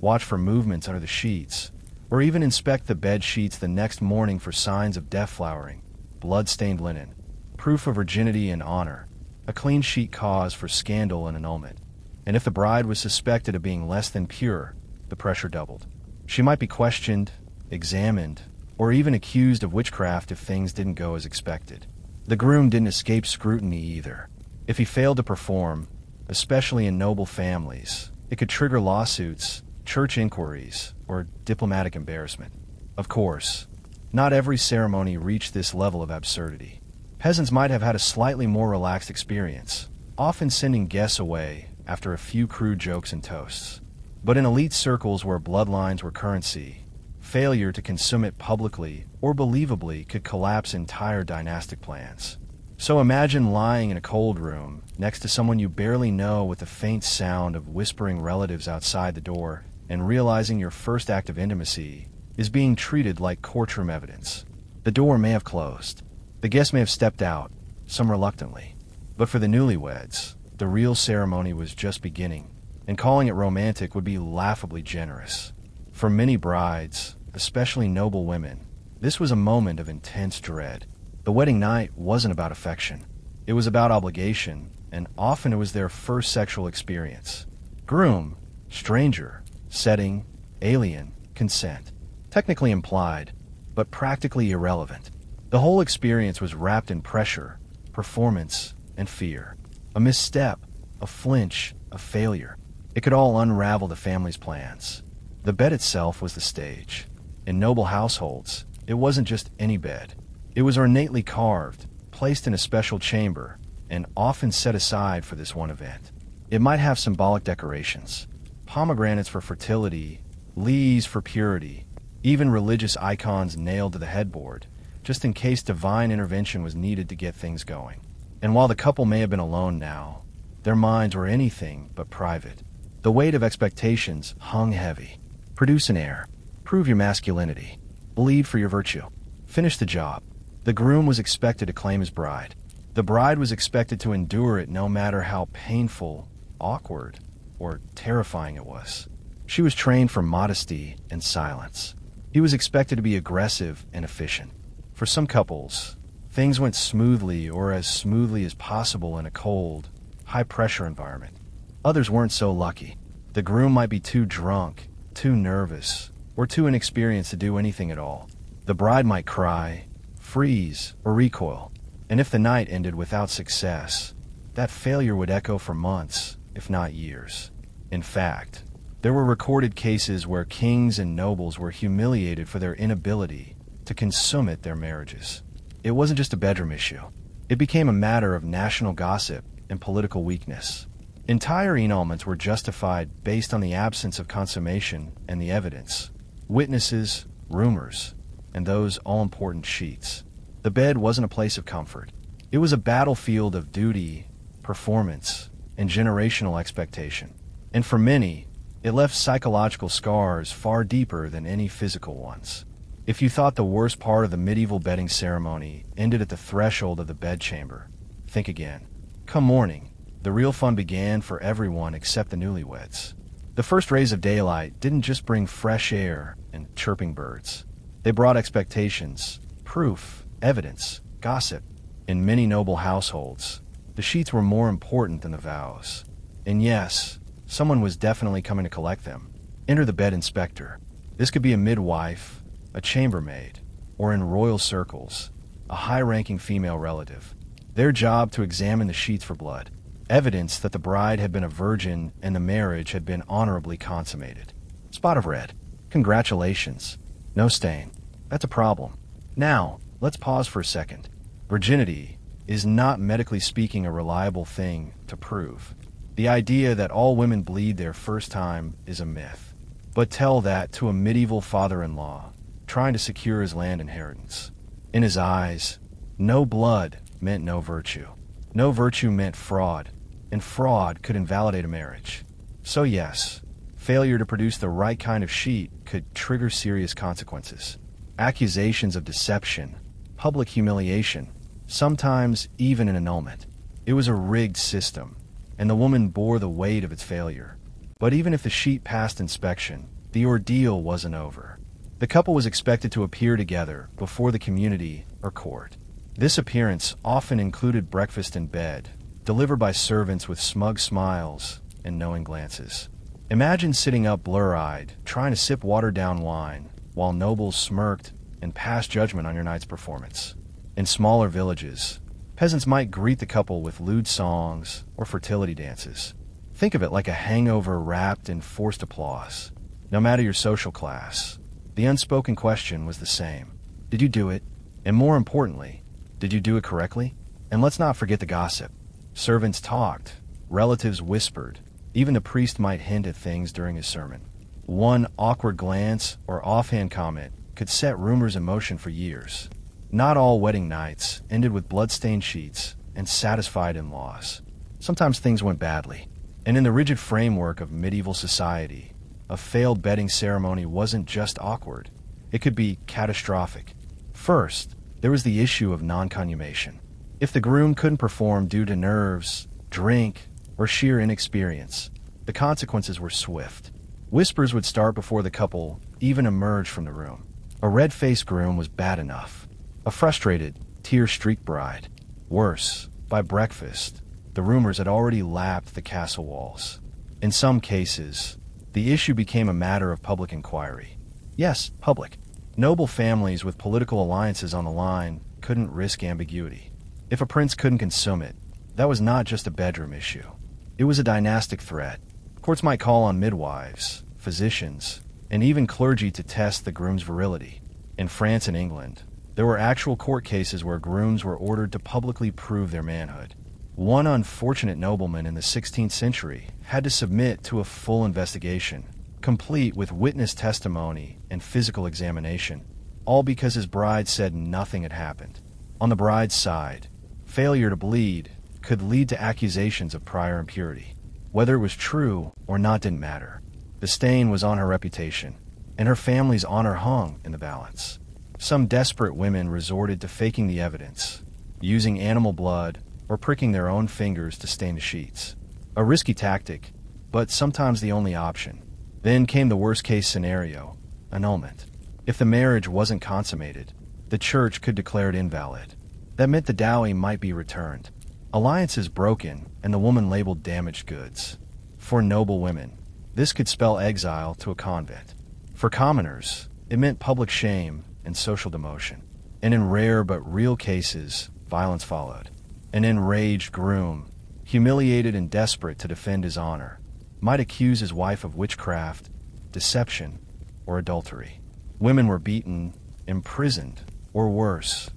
watch for movements under the sheets, or even inspect the bed sheets the next morning for signs of deflowering, blood-stained linen, proof of virginity and honor, a clean sheet cause for scandal and annulment. And if the bride was suspected of being less than pure, the pressure doubled. She might be questioned, examined, or even accused of witchcraft if things didn't go as expected. The groom didn't escape scrutiny either. If he failed to perform, especially in noble families, it could trigger lawsuits, church inquiries, or diplomatic embarrassment. Of course, not every ceremony reached this level of absurdity. Peasants might have had a slightly more relaxed experience, often sending guests away after a few crude jokes and toasts. But in elite circles where bloodlines were currency, failure to consummate publicly or believably could collapse entire dynastic plans. So imagine lying in a cold room next to someone you barely know with the faint sound of whispering relatives outside the door and realizing your first act of intimacy is being treated like courtroom evidence. The door may have closed. The guest may have stepped out, some reluctantly. But for the newlyweds, the real ceremony was just beginning, and calling it romantic would be laughably generous. For many brides, especially noble women, this was a moment of intense dread. The wedding night wasn't about affection. It was about obligation, and often it was their first sexual experience. Groom, stranger, setting, alien, consent. Technically implied, but practically irrelevant. The whole experience was wrapped in pressure, performance, and fear. A misstep, a flinch, a failure. It could all unravel the family's plans. The bed itself was the stage. In noble households, it wasn't just any bed. It was ornately carved, placed in a special chamber, and often set aside for this one event. It might have symbolic decorations, pomegranates for fertility, lees for purity, even religious icons nailed to the headboard, just in case divine intervention was needed to get things going. And while the couple may have been alone now, their minds were anything but private. The weight of expectations hung heavy. Produce an heir. Prove your masculinity. Bleed for your virtue. Finish the job. The groom was expected to claim his bride. The bride was expected to endure it no matter how painful, awkward, or terrifying it was. She was trained for modesty and silence. He was expected to be aggressive and efficient. For some couples, things went smoothly or as smoothly as possible in a cold, high-pressure environment. Others weren't so lucky. The groom might be too drunk, too nervous, or too inexperienced to do anything at all. The bride might cry, freeze, or recoil. And if the night ended without success, that failure would echo for months, if not years. In fact, there were recorded cases where kings and nobles were humiliated for their inability to consummate their marriages. It wasn't just a bedroom issue. It became a matter of national gossip and political weakness. Entire annulments were justified based on the absence of consummation and the evidence, witnesses, rumors, and those all-important sheets. The bed wasn't a place of comfort. It was a battlefield of duty, performance, and generational expectation. And for many, it left psychological scars far deeper than any physical ones. If you thought the worst part of the medieval bedding ceremony ended at the threshold of the bedchamber, think again. Come morning, the real fun began for everyone except the newlyweds. The first rays of daylight didn't just bring fresh air and chirping birds. They brought expectations, proof, evidence, gossip. In many noble households, the sheets were more important than the vows. And yes, someone was definitely coming to collect them. Enter the bed inspector. This could be a midwife, a chambermaid, or in royal circles, a high-ranking female relative. Their job to examine the sheets for blood. evidence that the bride had been a virgin and the marriage had been honorably consummated. Spot of red. Congratulations. No stain. That's a problem. Now, let's pause for a second. Virginity is not, medically speaking, a reliable thing to prove. The idea that all women bleed their first time is a myth. But tell that to a medieval father-in-law trying to secure his land inheritance. In his eyes, no blood meant no virtue. No virtue meant fraud, and fraud could invalidate a marriage. So yes, failure to produce the right kind of sheet could trigger serious consequences. Accusations of deception, public humiliation, sometimes even an annulment. It was a rigged system, and the woman bore the weight of its failure. But even if the sheet passed inspection, the ordeal wasn't over. The couple was expected to appear together before the community or court. This appearance often included breakfast in bed, delivered by servants with smug smiles and knowing glances. Imagine sitting up blur-eyed, trying to sip watered-down wine, while nobles smirked and passed judgment on your night's performance. In smaller villages, peasants might greet the couple with lewd songs or fertility dances. Think of it like a hangover wrapped in forced applause. No matter your social class, the unspoken question was the same. Did you do it? And more importantly, did you do it correctly? And let's not forget the gossip. Servants talked, relatives whispered, even the priest might hint at things during his sermon. One awkward glance or offhand comment could set rumors in motion for years. Not all wedding nights ended with blood-stained sheets and satisfied in-laws. Sometimes things went badly. And in the rigid framework of medieval society, a failed bedding ceremony wasn't just awkward. It could be catastrophic. First, there was the issue of non-consummation. If the groom couldn't perform due to nerves, drink, or sheer inexperience, the consequences were swift. Whispers would start before the couple even emerged from the room. A red-faced groom was bad enough. A frustrated, tear-streaked bride. Worse, by breakfast, the rumors had already lapped the castle walls. In some cases, the issue became a matter of public inquiry. Yes, public. Noble families with political alliances on the line couldn't risk ambiguity. If a prince couldn't consummate, that was not just a bedroom issue. It was a dynastic threat. Courts might call on midwives, physicians, and even clergy to test the groom's virility. In France and England, there were actual court cases where grooms were ordered to publicly prove their manhood. One unfortunate nobleman in the 16th century had to submit to a full investigation, complete with witness testimony and physical examination, all because his bride said nothing had happened. On the bride's side, failure to bleed could lead to accusations of prior impurity. Whether it was true or not didn't matter. The stain was on her reputation, and her family's honor hung in the balance. Some desperate women resorted to faking the evidence, using animal blood or pricking their own fingers to stain the sheets. A risky tactic, but sometimes the only option. Then came the worst-case scenario, annulment. If the marriage wasn't consummated, the church could declare it invalid. That meant the dowry might be returned. Alliances broken, and the woman labeled damaged goods. For noble women, this could spell exile to a convent. For commoners, it meant public shame and social demotion. And in rare but real cases, violence followed. An enraged groom, humiliated and desperate to defend his honor, might accuse his wife of witchcraft, deception, or adultery. Women were beaten, imprisoned, or worse,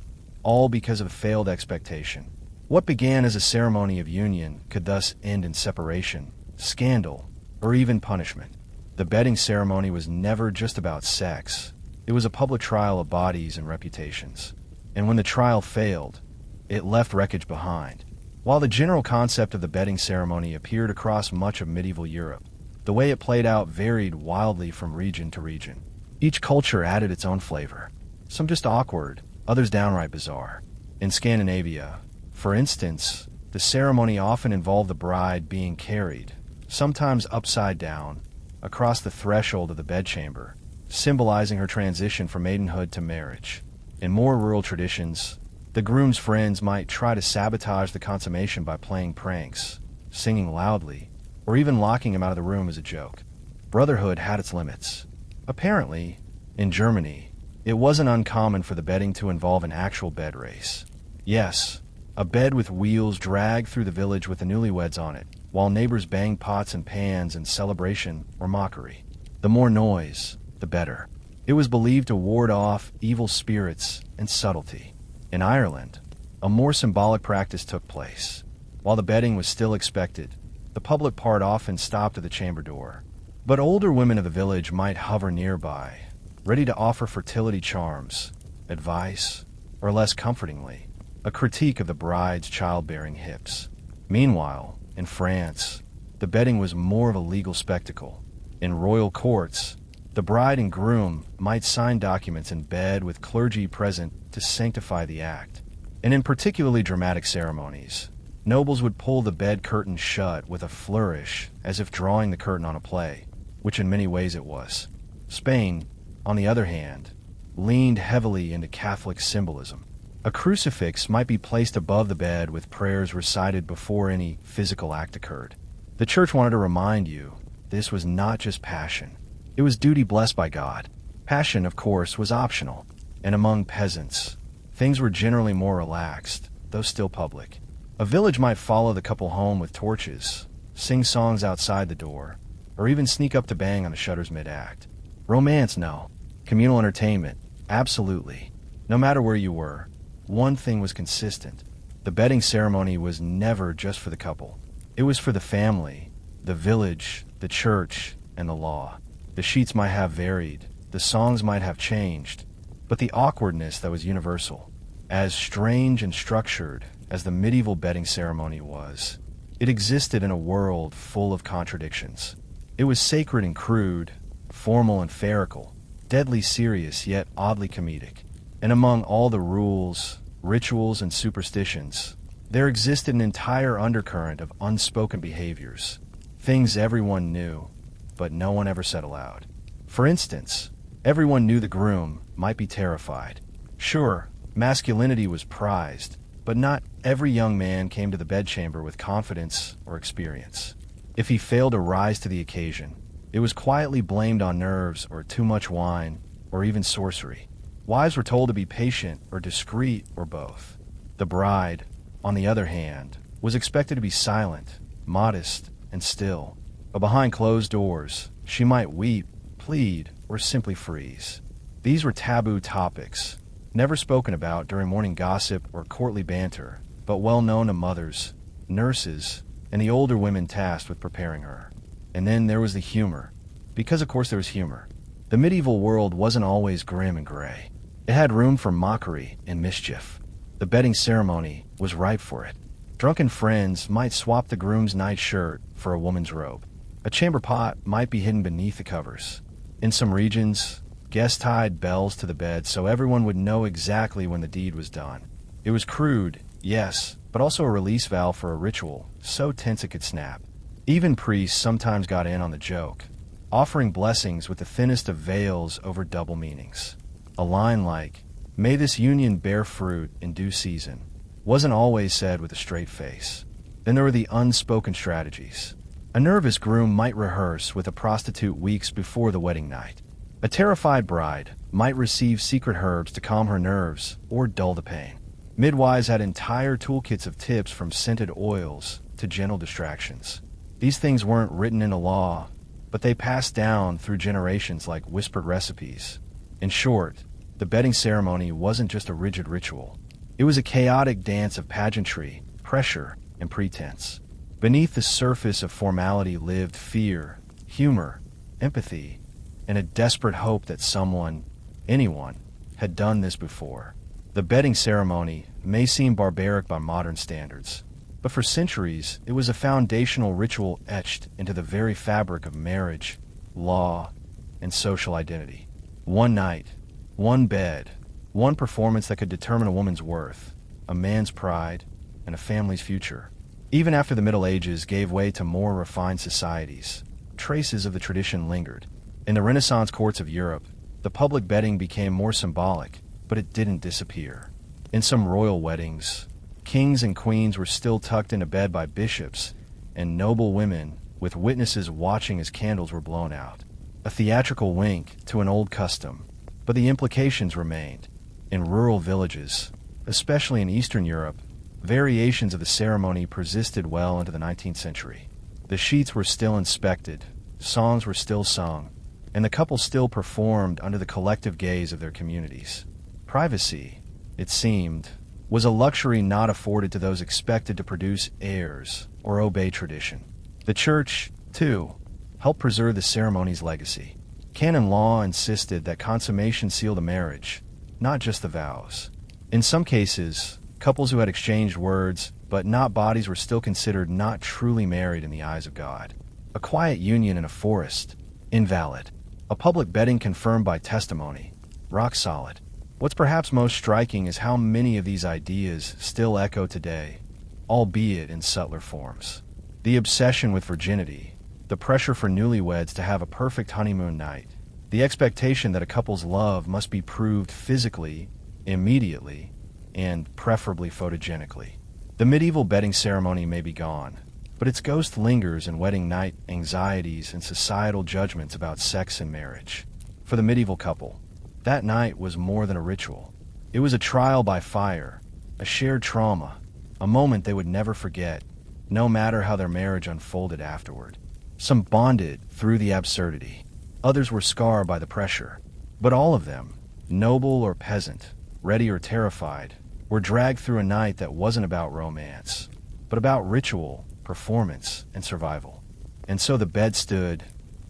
all because of a failed expectation. What began as a ceremony of union could thus end in separation, scandal, or even punishment. The bedding ceremony was never just about sex. It was a public trial of bodies and reputations. And when the trial failed, it left wreckage behind. While the general concept of the bedding ceremony appeared across much of medieval Europe, the way it played out varied wildly from region to region. Each culture added its own flavor, some just awkward, others downright bizarre. In Scandinavia, for instance, the ceremony often involved the bride being carried, sometimes upside down, across the threshold of the bedchamber, symbolizing her transition from maidenhood to marriage. In more rural traditions, the groom's friends might try to sabotage the consummation by playing pranks, singing loudly, or even locking him out of the room as a joke. Brotherhood had its limits. Apparently, in Germany, it wasn't uncommon for the bedding to involve an actual bed race. Yes, A bed with wheels dragged through the village with the newlyweds on it, while neighbors banged pots and pans in celebration or mockery. The more noise, the better. It was believed to ward off evil spirits and subtlety. In Ireland, a more symbolic practice took place. While the bedding was still expected, the public part often stopped at the chamber door. But older women of the village might hover nearby, ready to offer fertility charms, advice, or less comfortingly, a critique of the bride's childbearing hips. Meanwhile, in France, the bedding was more of a legal spectacle. In royal courts, the bride and groom might sign documents in bed with clergy present to sanctify the act. And in particularly dramatic ceremonies, nobles would pull the bed curtain shut with a flourish as if drawing the curtain on a play, which in many ways it was. Spain, on the other hand, leaned heavily into Catholic symbolism. A crucifix might be placed above the bed with prayers recited before any physical act occurred. The church wanted to remind you this was not just passion. It was duty blessed by God. Passion, of course, was optional, and among peasants, things were generally more relaxed, though still public. A village might follow the couple home with torches, sing songs outside the door, or even sneak up to bang on the shutters mid-act. Romance, no. Communal entertainment, absolutely. No matter where you were, one thing was consistent. The bedding ceremony was never just for the couple. It was for the family, the village, the church, and the law. The sheets might have varied, the songs might have changed, but the awkwardness that was universal. As strange and structured as the medieval bedding ceremony was, it existed in a world full of contradictions. It was sacred and crude, formal and ferical, deadly serious yet oddly comedic. And among all the rules, rituals, and superstitions, there existed an entire undercurrent of unspoken behaviors, things everyone knew, but no one ever said aloud. For instance, everyone knew the groom might be terrified. Sure, masculinity was prized, but not every young man came to the bedchamber with confidence or experience. If he failed to rise to the occasion, it was quietly blamed on nerves or too much wine or even sorcery. Wives were told to be patient or discreet or both. The bride, on the other hand, was expected to be silent, modest, and still. But behind closed doors, she might weep, plead, or simply freeze. These were taboo topics, never spoken about during morning gossip or courtly banter, but well known to mothers, nurses, and the older women tasked with preparing her. And then there was the humor. Because of course there was humor. The medieval world wasn't always grim and gray. It had room for mockery and mischief. The bedding ceremony was ripe for it. Drunken friends might swap the groom's nightshirt for a woman's robe. A chamber pot might be hidden beneath the covers. In some regions, guests tied bells to the bed so everyone would know exactly when the deed was done. It was crude, yes, but also a release valve for a ritual, so tense it could snap. Even priests sometimes got in on the joke, offering blessings with the thinnest of veils over double meanings. A line like, "May this union bear fruit in due season," wasn't always said with a straight face. Then there were the unspoken strategies. A nervous groom might rehearse with a prostitute weeks before the wedding night. A terrified bride might receive secret herbs to calm her nerves or dull the pain. Midwives had entire toolkits of tips from scented oils to gentle distractions. These things weren't written into law, but they passed down through generations like whispered recipes. In short, the bedding ceremony wasn't just a rigid ritual. It was a chaotic dance of pageantry, pressure, and pretense. Beneath the surface of formality lived fear, humor, empathy, and a desperate hope that someone, anyone, had done this before. The bedding ceremony may seem barbaric by modern standards, but for centuries it was a foundational ritual etched into the very fabric of marriage, law, and social identity. One night, one bed, one performance that could determine a woman's worth, a man's pride, and a family's future. Even after the Middle Ages gave way to more refined societies, traces of the tradition lingered. In the Renaissance courts of Europe, the public bedding became more symbolic, but it didn't disappear. In some royal weddings, kings and queens were still tucked into bed by bishops and noble women, with witnesses watching as candles were blown out. A theatrical wink to an old custom, but the implications remained. In rural villages, especially in Eastern Europe, Variations of the ceremony persisted well into the 19th century. The sheets were still inspected, songs were still sung, and the couple still performed under the collective gaze of their communities. Privacy, it seemed, was a luxury not afforded to those expected to produce heirs or obey tradition. The church, too, helped preserve the ceremony's legacy. Canon law insisted that consummation seal the marriage, not just the vows. In some cases, couples who had exchanged words but not bodies were still considered not truly married in the eyes of God. A quiet union in a forest, invalid. A public wedding confirmed by testimony, rock solid. What's perhaps most striking is how many of these ideas still echo today, albeit in subtler forms. The obsession with virginity, the pressure for newlyweds to have a perfect honeymoon night, the expectation that a couple's love must be proved physically, immediately, and preferably photogenically. The medieval wedding ceremony may be gone, but its ghost lingers in wedding night anxieties and societal judgments about sex and marriage. For the medieval couple, that night was more than a ritual. It was a trial by fire, a shared trauma, a moment they would never forget, no matter how their marriage unfolded afterward. Some bonded through the absurdity. Others were scarred by the pressure. But all of them, noble or peasant, ready or terrified, were dragged through a night that wasn't about romance, but about ritual, performance, and survival. And so the bed stood,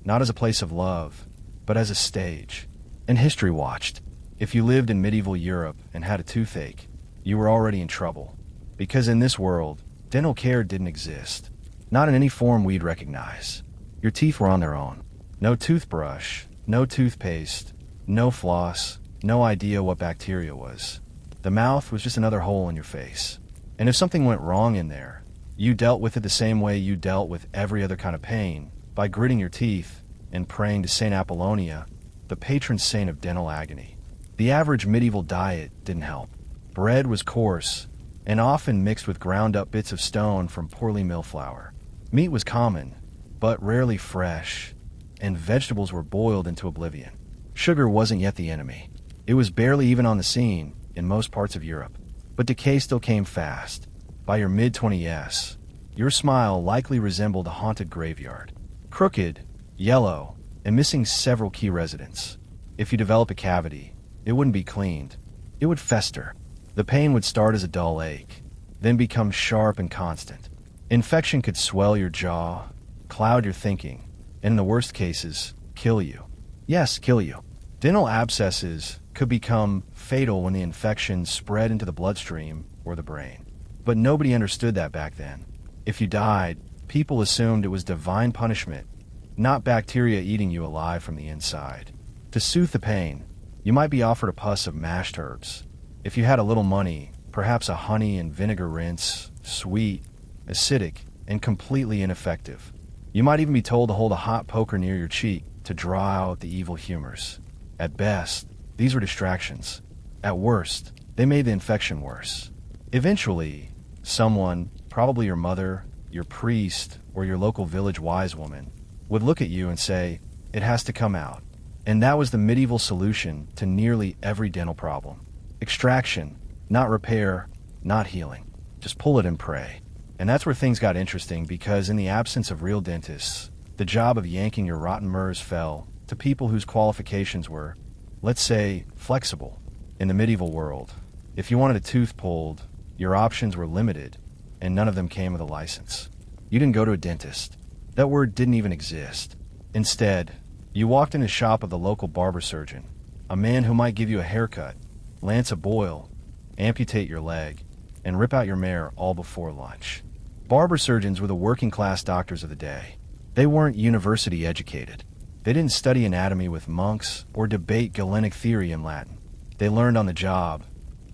not as a place of love, but as a stage. And history watched. If you lived in medieval Europe and had a toothache, you were already in trouble. Because in this world, dental care didn't exist. Not in any form we'd recognize. Your teeth were on their own. No toothbrush, no toothpaste, no floss, no idea what bacteria was. The mouth was just another hole in your face. And if something went wrong in there, you dealt with it the same way you dealt with every other kind of pain, by gritting your teeth and praying to Saint Apollonia, the patron saint of dental agony. The average medieval diet didn't help. Bread was coarse, and often mixed with ground-up bits of stone from poorly milled flour. Meat was common, but rarely fresh, and vegetables were boiled into oblivion. Sugar wasn't yet the enemy. It was barely even on the scene in most parts of Europe. But decay still came fast. By your mid-20s, your smile likely resembled a haunted graveyard. Crooked, yellow, and missing several key residents. If you develop a cavity, it wouldn't be cleaned. It would fester. The pain would start as a dull ache, then become sharp and constant. Infection could swell your jaw, cloud your thinking, and in the worst cases, kill you. Yes, kill you. Dental abscesses could become fatal when the infection spread into the bloodstream or the brain. But nobody understood that back then. If you died, people assumed it was divine punishment, not bacteria eating you alive from the inside. To soothe the pain, you might be offered a puss of mashed herbs. If you had a little money, perhaps a honey and vinegar rinse, sweet, acidic, and completely ineffective. You might even be told to hold a hot poker near your cheek to draw out the evil humors. At best, these were distractions. At worst, they made the infection worse. Eventually, someone, probably your mother, your priest, or your local village wise woman, would look at you and say, "It has to come out." And that was the medieval solution to nearly every dental problem. Extraction, not repair, not healing. Just pull it and pray. And that's where things got interesting, because in the absence of real dentists, the job of yanking your rotten murs fell to people whose qualifications were, let's say, flexible. In the medieval world, if you wanted a tooth pulled, your options were limited, and none of them came with a license. You didn't go to a dentist. That word didn't even exist. Instead, you walked in the shop of the local barber surgeon, a man who might give you a haircut, lance a boil, amputate your leg, and rip out your mare all before lunch. Barber surgeons were the working-class doctors of the day. They weren't university educated. They didn't study anatomy with monks or debate Galenic theory in Latin. They learned on the job,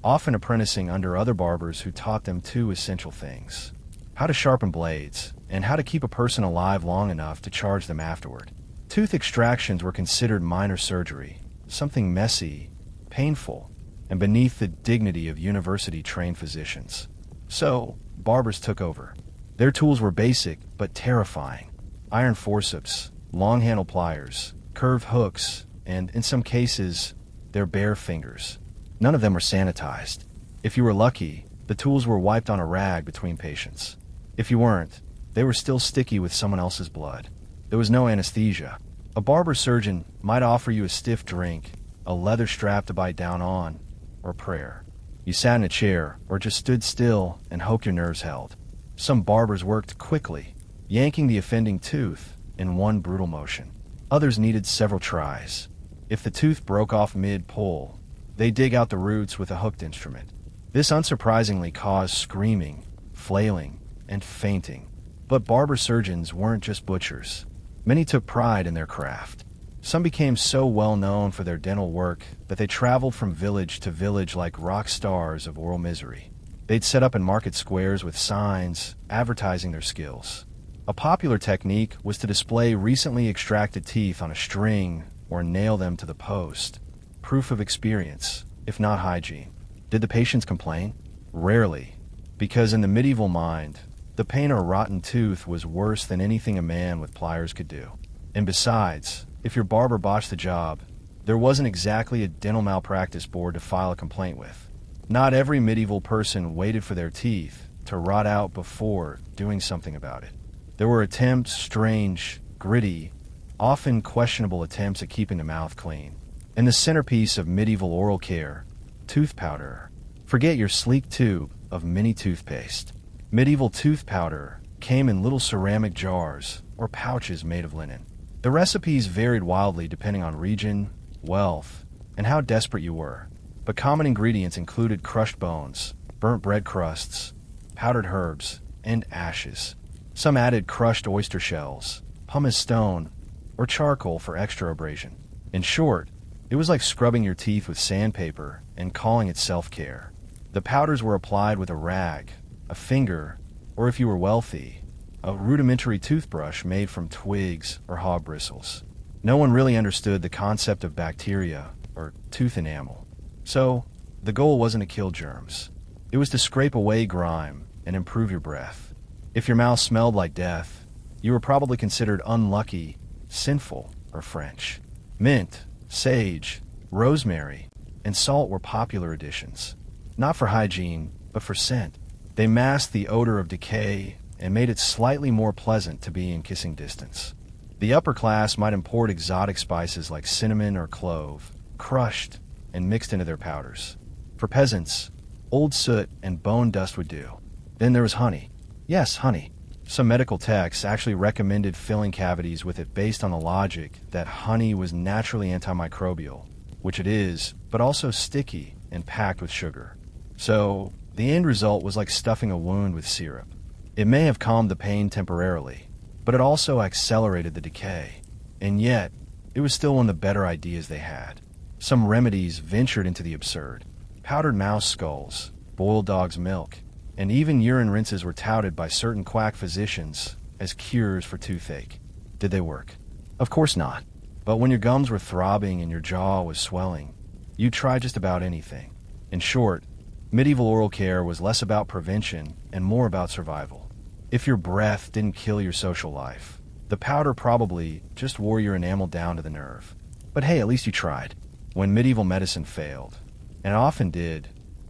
often apprenticing under other barbers who taught them two essential things: how to sharpen blades, and how to keep a person alive long enough to charge them afterward. Tooth extractions were considered minor surgery, something messy, painful, and beneath the dignity of university-trained physicians. So, barbers took over. Their tools were basic but terrifying: iron forceps, long-handle pliers, curved hooks, and, in some cases, their bare fingers. None of them were sanitized. If you were lucky, The tools were wiped on a rag between patients. If you weren't, they were still sticky with someone else's blood. There was no anesthesia. A barber surgeon might offer you a stiff drink, a leather strap to bite down on, or prayer. You sat in a chair or just stood still and hoped your nerves held. Some barbers worked quickly, yanking the offending tooth in one brutal motion. Others needed several tries. If the tooth broke off mid-pull, they dig out the roots with a hooked instrument. This unsurprisingly caused screaming, flailing, and fainting. But barber surgeons weren't just butchers. Many took pride in their craft. Some became so well known for their dental work that they traveled from village to village like rock stars of oral misery. They'd set up in market squares with signs advertising their skills. A popular technique was to display recently extracted teeth on a string or nail them to the post. Proof of experience, if not hygiene. Did the patients complain? Rarely, because in the medieval mind, the pain of a rotten tooth was worse than anything a man with pliers could do. And besides, if your barber botched the job, there wasn't exactly a dental malpractice board to file a complaint with. Not every medieval person waited for their teeth to rot out before doing something about it. There were attempts, strange, gritty, often questionable attempts at keeping the mouth clean. And the centerpiece of medieval oral care, tooth powder. Forget your sleek tube of mini toothpaste. Medieval tooth powder came in little ceramic jars or pouches made of linen. The recipes varied wildly depending on region, wealth, and how desperate you were. But common ingredients included crushed bones, burnt bread crusts, powdered herbs, and ashes. Some added crushed oyster shells, pumice stone, or charcoal for extra abrasion. In short, it was like scrubbing your teeth with sandpaper and calling it self-care. The powders were applied with a rag, a finger, or if you were wealthy, a rudimentary toothbrush made from twigs or hog bristles. No one really understood the concept of bacteria or tooth enamel. So, the goal wasn't to kill germs. It was to scrape away grime and improve your breath. If your mouth smelled like death, you were probably considered unlucky, sinful, or French. Mint, sage, rosemary, and salt were popular additions. Not for hygiene, but for scent. They masked the odor of decay and made it slightly more pleasant to be in kissing distance. The upper class might import exotic spices like cinnamon or clove, crushed and mixed into their powders. For peasants, old soot and bone dust would do. Then there was honey. Yes, honey. Some medical texts actually recommended filling cavities with it based on the logic that honey was naturally antimicrobial, which it is, but also sticky and packed with sugar. So, the end result was like stuffing a wound with syrup. It may have calmed the pain temporarily, but it also accelerated the decay. And yet, it was still one of the better ideas they had. Some remedies ventured into the absurd. Powdered mouse skulls, boiled dog's milk, and even urine rinses were touted by certain quack physicians as cures for toothache. Did they work? Of course not. But when your gums were throbbing and your jaw was swelling, you'd try just about anything. In short, medieval oral care was less about prevention and more about survival. If your breath didn't kill your social life, the powder probably just wore your enamel down to the nerve. But hey, at least you tried. When medieval medicine failed, and it often did,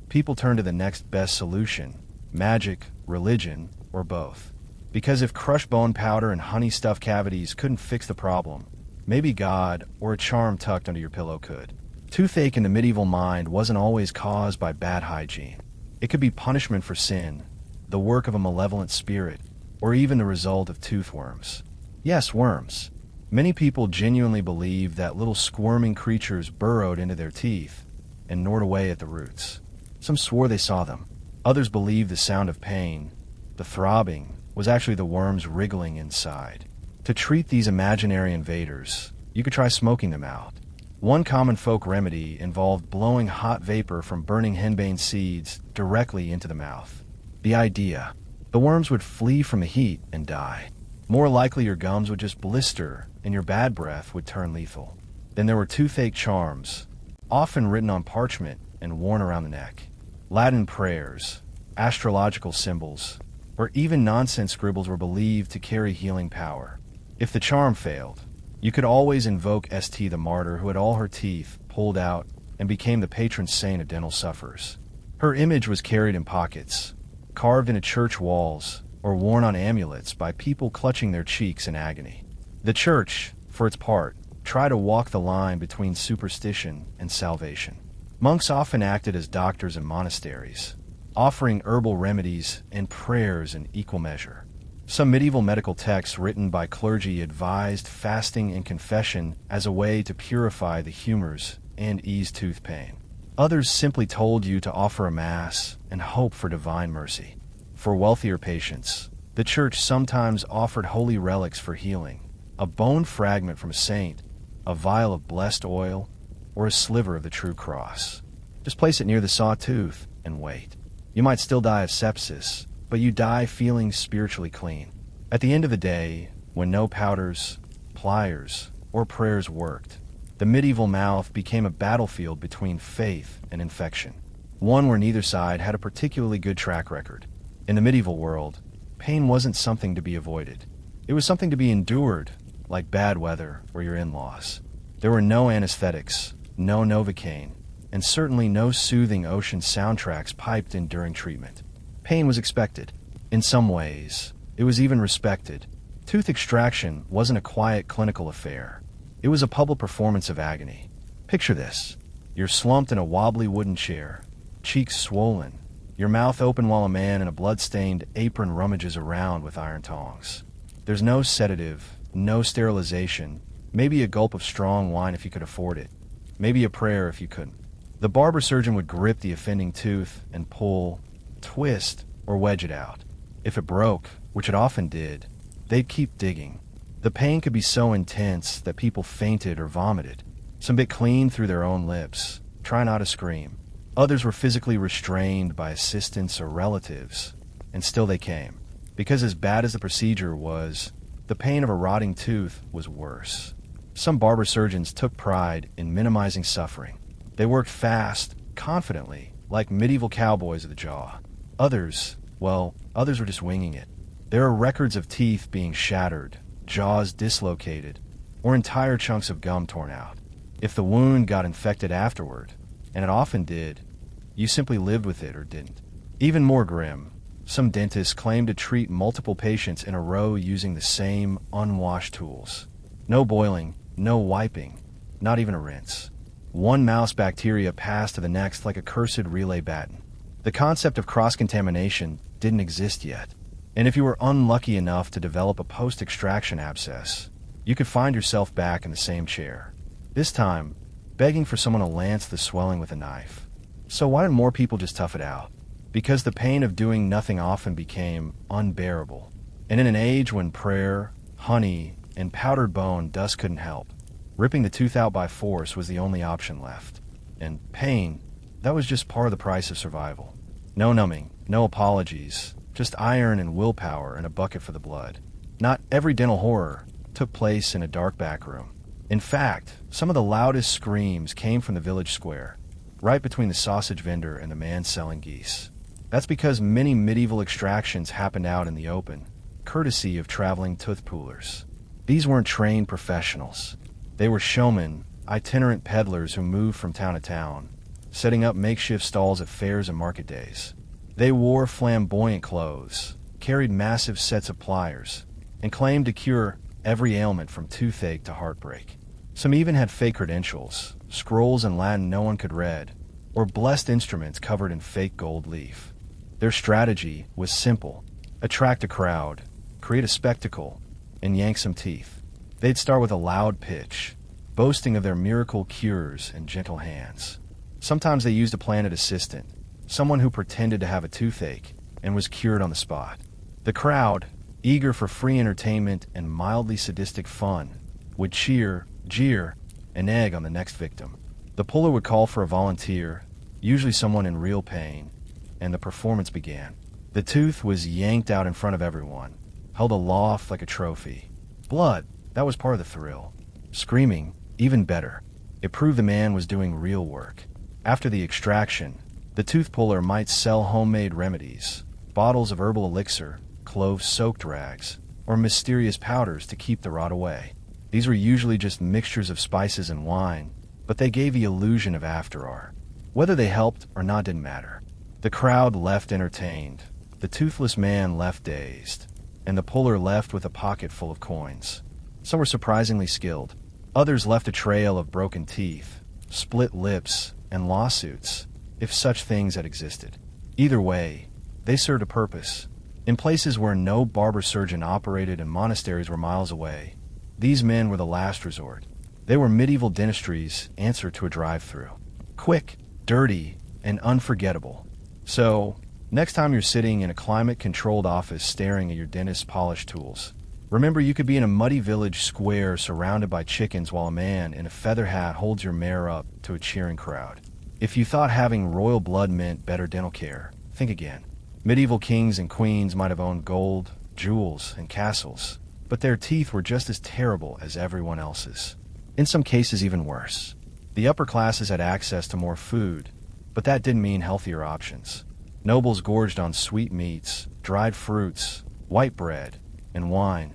people turned to the next best solution: magic, religion, or both. Because if crushed bone powder and honey-stuffed cavities couldn't fix the problem, maybe God or a charm tucked under your pillow could. Toothache in the medieval mind wasn't always caused by bad hygiene. It could be punishment for sin, the work of a malevolent spirit, or even the result of tooth worms. Yes, worms. Many people genuinely believed that little squirming creatures burrowed into their teeth and gnawed away at the roots. Some swore they saw them. Others believed the sound of pain, the throbbing, was actually the worms wriggling inside. To treat these imaginary invaders, you could try smoking them out. One common folk remedy involved blowing hot vapor from burning henbane seeds directly into the mouth. The idea: the worms would flee from the heat and die. More likely your gums would just blister and your bad breath would turn lethal. Then there were toothache charms, often written on parchment and worn around the neck. Latin prayers, astrological symbols, or even nonsense scribbles were believed to carry healing power. If the charm failed, you could always invoke St. the martyr who had all her teeth pulled out and became the patron saint of dental sufferers. Her image was carried in pockets, carved into church walls, or worn on amulets by people clutching their cheeks in agony. The church, for its part, tried to walk the line between superstition and salvation. Monks often acted as doctors in monasteries, offering herbal remedies and prayers in equal measure. Some medieval medical texts written by clergy advised fasting and confession as a way to purify the humors and ease tooth pain. Others simply told you to offer a mass and hope for divine mercy. For wealthier patients, the church sometimes offered holy relics for healing: a bone fragment from a saint, a vial of blessed oil, or a sliver of the true cross. Just place it near the sawtooth and wait. You might still die of sepsis, but you die feeling spiritually clean. At the end of the day, when no powders, pliers, or prayers worked, the medieval mouth became a battlefield between faith and infection, one where neither side had a particularly good track record. In the medieval world, pain wasn't something to be avoided. It was something to be endured, like bad weather or your in-laws. There were no anesthetics, no Novocaine, and certainly no soothing ocean soundtracks piped in during treatment. Pain was expected. In some ways, it was even respected. Tooth extraction wasn't a quiet clinical affair. It was a public performance of agony. Picture this. You're slumped in a wobbly wooden chair, cheeks swollen, your mouth open while a man in a blood-stained apron rummages around with iron tongs. There's no sedative, no sterilization, maybe a gulp of strong wine if you could afford it, maybe a prayer if you couldn't. The barber surgeon would grip the offending tooth and pull, twist, or wedge it out. If it broke, which it often did, they'd keep digging. The pain could be so intense that people fainted or vomited. Some bit clean through their own lips, try not to scream. Others were physically restrained by assistants or relatives, and still they came. Because as bad as the procedure was, the pain of a rotting tooth was worse. Some barber surgeons took pride in minimizing suffering. They worked fast, confidently, like medieval cowboys of the jaw. Others were just winging it. There are records of teeth being shattered, jaws dislocated, or entire chunks of gum torn out. If the wound got infected afterward, and it often did, you simply lived with it or didn't. Even more grim, some dentists claimed to treat multiple patients in a row using the same unwashed tools. No boiling, no wiping, not even a rinse. One mouse bacteria passed to the next like a cursed relay baton. The concept of cross-contamination didn't exist yet. And if you were unlucky enough to develop a post-extraction abscess, you could find yourself back in the same chair. This time, begging for someone to lance the swelling with a knife. So why didn't more people just tough it out? Because the pain of doing nothing often became unbearable. And in an age when prayer, honey, and powdered bone dust couldn't help, ripping the tooth out by force was the only option left. And pain, that was just part of the price of survival. No numbing, no apologies, just iron and willpower and a bucket for the blood. Not every dental horror took place in a dark back room. In fact, some of the loudest screams came from the village square, right between the sausage vendor and the man selling geese. That's because many medieval extractions happened out in the open, courtesy of traveling tooth pullers. These weren't trained professionals. They were showmen, itinerant peddlers who moved from town to town, setting up makeshift stalls at fairs and market days. They wore flamboyant clothes, carried massive sets of pliers, and claimed to cure every ailment from toothache to heartbreak. Some even had fake credentials, scrolls in Latin no one could read, or blessed instruments covered in fake gold leaf. Their strategy was simple: attract a crowd, create a spectacle, and yank some teeth. They'd start with a loud pitch, boasting of their miracle cures and gentle hands. Sometimes they used a planted assistant, someone who pretended to have a toothache and was cured on the spot. The crowd, eager for free entertainment and mildly sadistic fun, would cheer, jeer, and egg on the next victim. The puller would call for a volunteer, usually someone in real pain, and the performance began. The tooth was yanked out in front of everyone, held aloft like a trophy. Blood, that was part of the thrill. Screaming, even better. It proved the man was doing real work. After the extraction, the tooth puller might sell homemade remedies, bottles of herbal elixir, clove-soaked rags, or mysterious powders to keep the rot away. These were usually just mixtures of spices and wine, but they gave the illusion of afterart. Whether they helped or not didn't matter. The crowd left entertained, the toothless man left dazed, and the puller left with a pocket full of coins. Some were surprisingly skilled. Others left a trail of broken teeth, split lips, and lawsuits, if such things had existed. Either way, they served a purpose. In places where no barber surgeon operated and monasteries were miles away, these men were the last resort. They were medieval dentistry's answer to a drive-through. Quick, dirty, and unforgettable. So, next time you're sitting in a climate-controlled office staring at your dentist's polished tools, remember you could be in a muddy village square surrounded by chickens while a man in a feather hat holds your mare up to a cheering crowd. If you thought having royal blood meant better dental care, think again. Medieval kings and queens might have owned gold, jewels, and castles, but their teeth were just as terrible as everyone else's. In some cases, even worse. The upper classes had access to more food, but that didn't mean healthier options. Nobles gorged on sweet meats, dried fruits, white bread, and wine,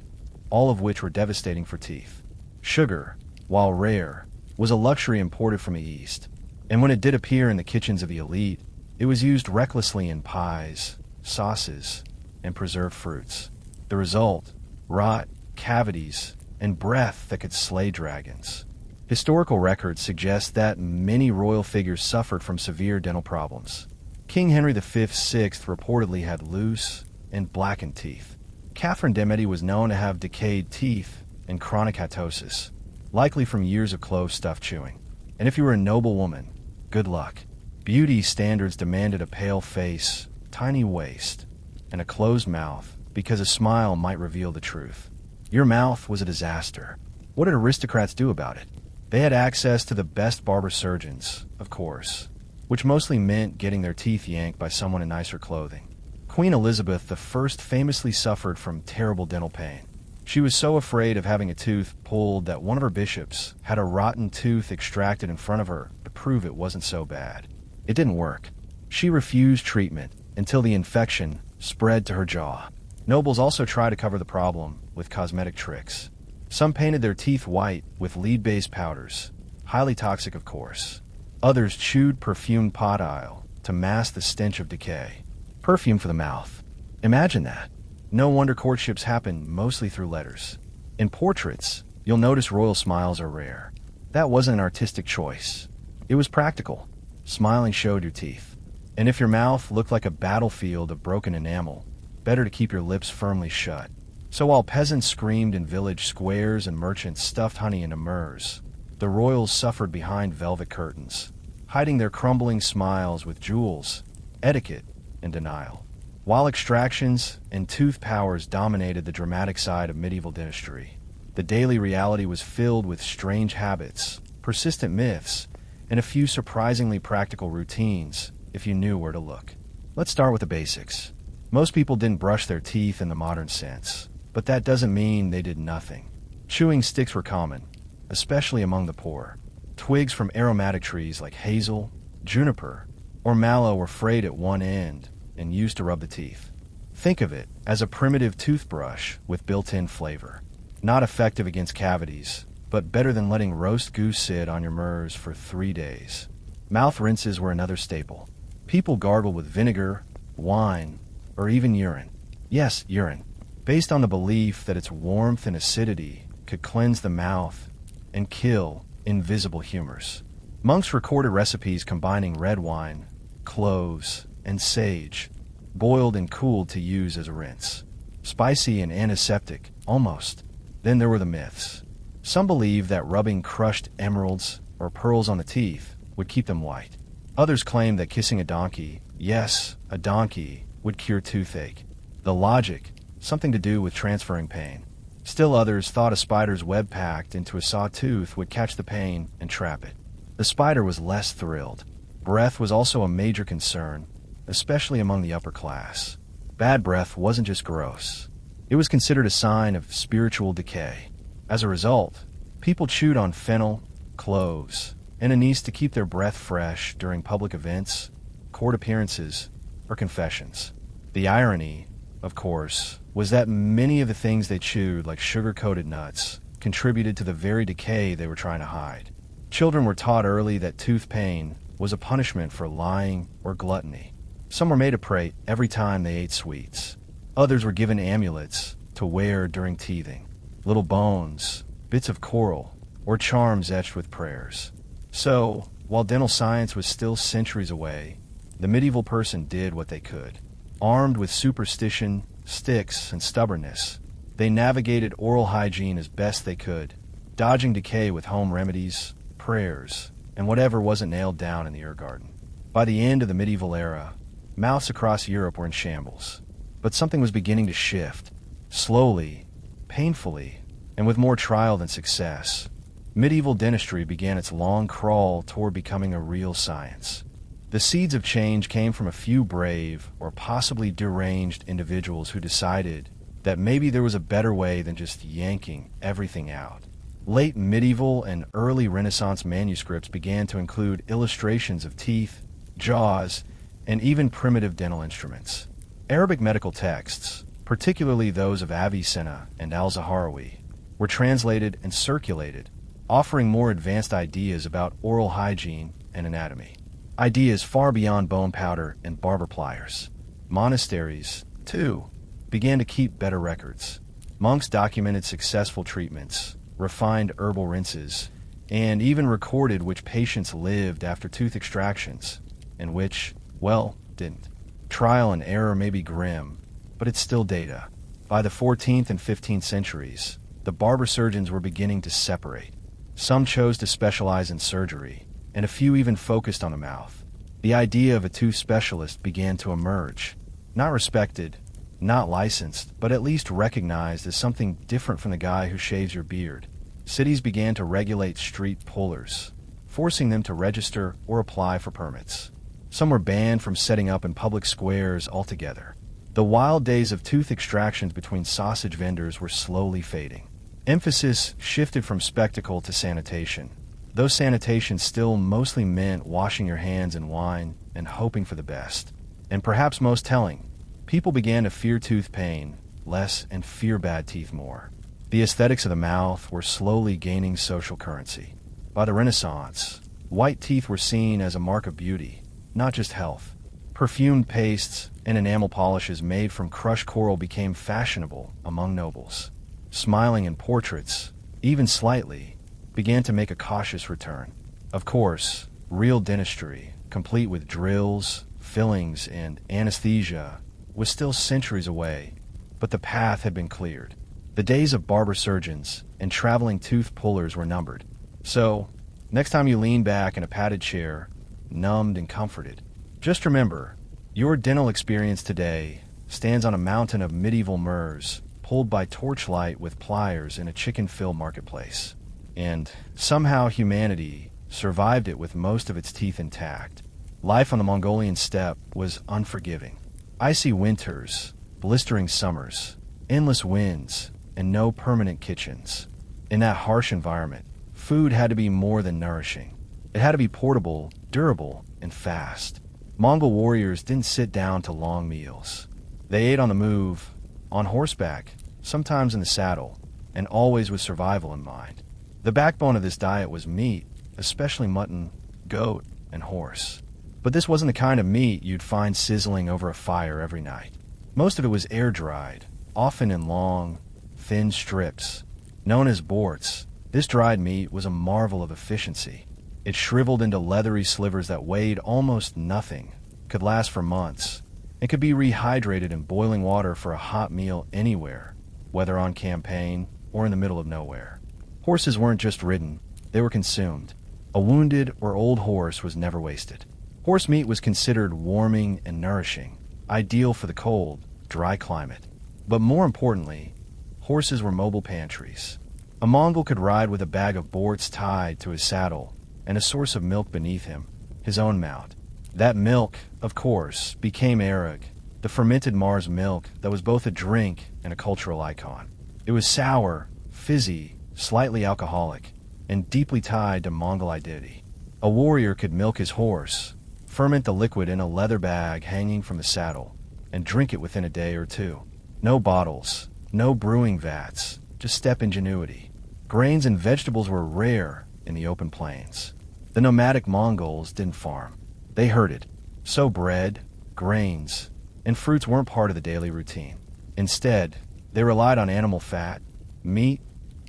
all of which were devastating for teeth. Sugar, while rare, was a luxury imported from the East, and when it did appear in the kitchens of the elite, it was used recklessly in pies, sauces, and preserved fruits. The result: rot, cavities, and breath that could slay dragons. Historical records suggest that many royal figures suffered from severe dental problems. King Henry V's Sixth reportedly had loose and blackened teeth. Catherine de' Medici was known to have decayed teeth and chronic halitosis, likely from years of clove-stuffed chewing. And if you were a noble woman, good luck. Beauty standards demanded a pale face, tiny waist, and a closed mouth, because a smile might reveal the truth. Your mouth was a disaster. What did aristocrats do about it? They had access to the best barber surgeons, of course, which mostly meant getting their teeth yanked by someone in nicer clothing. Queen Elizabeth I famously suffered from terrible dental pain. She was so afraid of having a tooth pulled that one of her bishops had a rotten tooth extracted in front of her to prove it wasn't so bad. It didn't work. She refused treatment until the infection spread to her jaw. Nobles also tried to cover the problem with cosmetic tricks. Some painted their teeth white with lead-based powders, highly toxic of course. Others chewed perfumed pot oil to mask the stench of decay. Perfume for the mouth. Imagine that. No wonder courtships happen mostly through letters. In portraits, you'll notice royal smiles are rare. That wasn't an artistic choice. It was practical. Smiling showed your teeth. And if your mouth looked like a battlefield of broken enamel, better to keep your lips firmly shut. So while peasants screamed in village squares and merchants stuffed honey into myrrhs, the royals suffered behind velvet curtains, hiding their crumbling smiles with jewels, etiquette, and denial. While extractions and tooth powers dominated the dramatic side of medieval dentistry, the daily reality was filled with strange habits, persistent myths, and a few surprisingly practical routines if you knew where to look. Let's start with the basics. Most people didn't brush their teeth in the modern sense, but that doesn't mean they did nothing. Chewing sticks were common, especially among the poor. Twigs from aromatic trees like hazel, juniper, or mallow were frayed at one end and used to rub the teeth. Think of it as a primitive toothbrush with built-in flavor. Not effective against cavities, but better than letting roast goose sit on your murs for 3 days. Mouth rinses were another staple. People gargled with vinegar, wine, or even urine. Yes, urine. Based on the belief that its warmth and acidity could cleanse the mouth and kill invisible humors. Monks recorded recipes combining red wine, cloves, and sage, boiled and cooled to use as a rinse. Spicy and antiseptic, almost. Then there were the myths. Some believed that rubbing crushed emeralds or pearls on the teeth would keep them white. Others claimed that kissing a donkey, yes, a donkey, would cure toothache. The logic, something to do with transferring pain. Still others thought a spider's web packed into a sawtooth would catch the pain and trap it. The spider was less thrilled. Breath was also a major concern, especially among the upper class. Bad breath wasn't just gross. It was considered a sign of spiritual decay. As a result, people chewed on fennel, cloves, and anise to keep their breath fresh during public events, court appearances, or confessions. The irony, of course, was that many of the things they chewed, like sugar-coated nuts, contributed to the very decay they were trying to hide. Children were taught early that tooth pain was a punishment for lying or gluttony. Some were made to pray every time they ate sweets. Others were given amulets to wear during teething, little bones, bits of coral, or charms etched with prayers. So, while dental science was still centuries away, the medieval person did what they could. Armed with superstition, sticks, and stubbornness, they navigated oral hygiene as best they could, dodging decay with home remedies, prayers, and whatever wasn't nailed down in the ear garden. By the end of the medieval era, mouths across Europe were in shambles. But something was beginning to shift. Slowly, painfully, and with more trial than success, medieval dentistry began its long crawl toward becoming a real science. The seeds of change came from a few brave or possibly deranged individuals who decided that maybe there was a better way than just yanking everything out. Late medieval and early Renaissance manuscripts began to include illustrations of teeth, jaws, and even primitive dental instruments. Arabic medical texts, particularly those of Avicenna and al-Zahrawi, were translated and circulated, offering more advanced ideas about oral hygiene and anatomy. Ideas far beyond bone powder and barber pliers. Monasteries, too, began to keep better records. Monks documented successful treatments, refined herbal rinses, and even recorded which patients lived after tooth extractions, and which, well, didn't. Trial and error may be grim, but it's still data. By the 14th and 15th centuries, the barber surgeons were beginning to separate. Some chose to specialize in surgery, and a few even focused on the mouth. The idea of a tooth specialist began to emerge. Not respected, not licensed, but at least recognized as something different from the guy who shaves your beard. Cities began to regulate street pullers, forcing them to register or apply for permits. Some were banned from setting up in public squares altogether. The wild days of tooth extractions between sausage vendors were slowly fading. Emphasis shifted from spectacle to sanitation, though sanitation still mostly meant washing your hands in wine and hoping for the best. And perhaps most telling, people began to fear tooth pain less and fear bad teeth more. The aesthetics of the mouth were slowly gaining social currency. By the Renaissance, white teeth were seen as a mark of beauty, not just health. Perfumed pastes and enamel polishes made from crushed coral became fashionable among nobles. Smiling in portraits, even slightly, began to make a cautious return. Of course, real dentistry, complete with drills, fillings, and anesthesia, was still centuries away, but the path had been cleared. The days of barber surgeons and traveling tooth pullers were numbered. So, next time you lean back in a padded chair, numbed and comforted, just remember, your dental experience today stands on a mountain of medieval myrrhs pulled by torchlight with pliers in a chicken-filled marketplace. And somehow humanity survived it with most of its teeth intact. Life on the Mongolian steppe was unforgiving. Icy winters, blistering summers, endless winds, and no permanent kitchens. In that harsh environment, food had to be more than nourishing. It had to be portable, durable, and fast. Mongol warriors didn't sit down to long meals. They ate on the move, on horseback, sometimes in the saddle, and always with survival in mind. The backbone of this diet was meat, especially mutton, goat, and horse. But this wasn't the kind of meat you'd find sizzling over a fire every night. Most of it was air-dried, often in long, thin strips. Known as borts, this dried meat was a marvel of efficiency. It shriveled into leathery slivers that weighed almost nothing, could last for months, and could be rehydrated in boiling water for a hot meal anywhere, whether on campaign or in the middle of nowhere. Horses weren't just ridden, they were consumed. A wounded or old horse was never wasted. Horse meat was considered warming and nourishing, ideal for the cold, dry climate. But more importantly, horses were mobile pantries. A Mongol could ride with a bag of borts tied to his saddle and a source of milk beneath him, his own mount. That milk, of course, became arag, the fermented Mars milk that was both a drink and a cultural icon. It was sour, fizzy, slightly alcoholic, and deeply tied to Mongol identity. A warrior could milk his horse, ferment the liquid in a leather bag hanging from the saddle, and drink it within a day or two. No bottles, no brewing vats, just steppe ingenuity. Grains and vegetables were rare in the open plains. The nomadic Mongols didn't farm. They herded. So bread, grains, and fruits weren't part of the daily routine. Instead, they relied on animal fat, meat,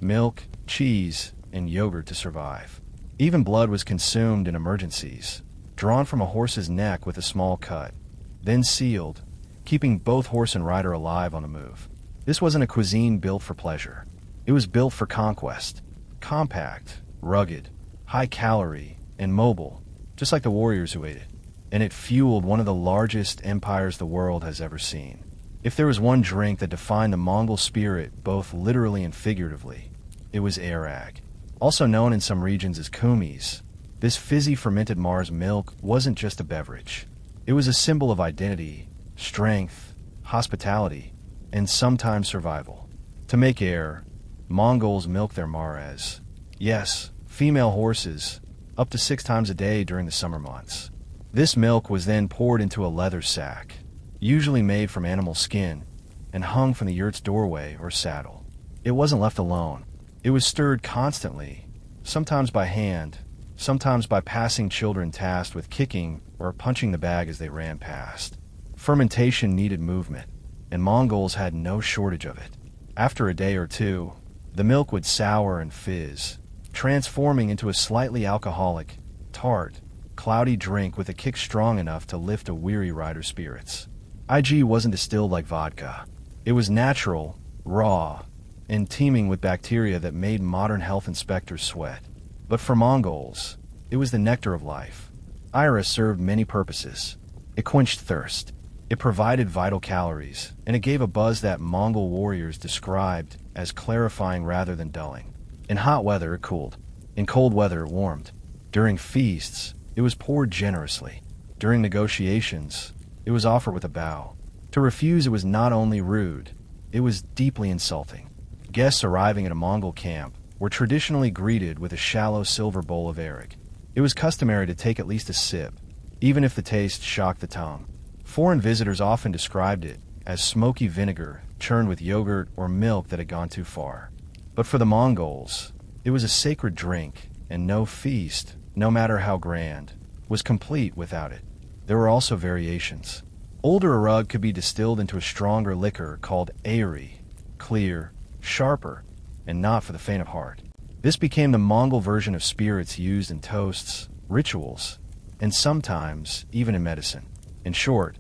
milk, cheese, and yogurt to survive. Even blood was consumed in emergencies, drawn from a horse's neck with a small cut, then sealed, keeping both horse and rider alive on the move. This wasn't a cuisine built for pleasure. It was built for conquest. Compact, rugged, high-calorie, and mobile, just like the warriors who ate it. And it fueled one of the largest empires the world has ever seen. If there was one drink that defined the Mongol spirit both literally and figuratively, it was arag. Also known in some regions as kumis, this fizzy fermented Mars milk wasn't just a beverage. It was a symbol of identity, strength, hospitality, and sometimes survival. To make air, Mongols milked their mares. Yes, female horses, up to 6 times a day during the summer months. This milk was then poured into a leather sack, usually made from animal skin, and hung from the yurt's doorway or saddle. It wasn't left alone. It was stirred constantly, sometimes by hand, sometimes by passing children tasked with kicking or punching the bag as they ran past. Fermentation needed movement, and Mongols had no shortage of it. After a day or two, the milk would sour and fizz, transforming into a slightly alcoholic, tart, cloudy drink with a kick strong enough to lift a weary rider's spirits. IG wasn't distilled like vodka. It was natural, raw, and teeming with bacteria that made modern health inspectors sweat. But for Mongols, it was the nectar of life. Ira served many purposes. It quenched thirst. It provided vital calories, and it gave a buzz that Mongol warriors described as clarifying rather than dulling. In hot weather, it cooled. In cold weather, it warmed. During feasts, it was poured generously. During negotiations, it was offered with a bow. To refuse it was not only rude, it was deeply insulting. Guests arriving at a Mongol camp were traditionally greeted with a shallow silver bowl of arag. It was customary to take at least a sip, even if the taste shocked the tongue. Foreign visitors often described it as smoky vinegar churned with yogurt or milk that had gone too far. But for the Mongols, it was a sacred drink, and no feast, no matter how grand, was complete without it. There were also variations. Older arag could be distilled into a stronger liquor called airi, clear, sharper, and not for the faint of heart. This became the Mongol version of spirits used in toasts, rituals, and sometimes even in medicine. In short,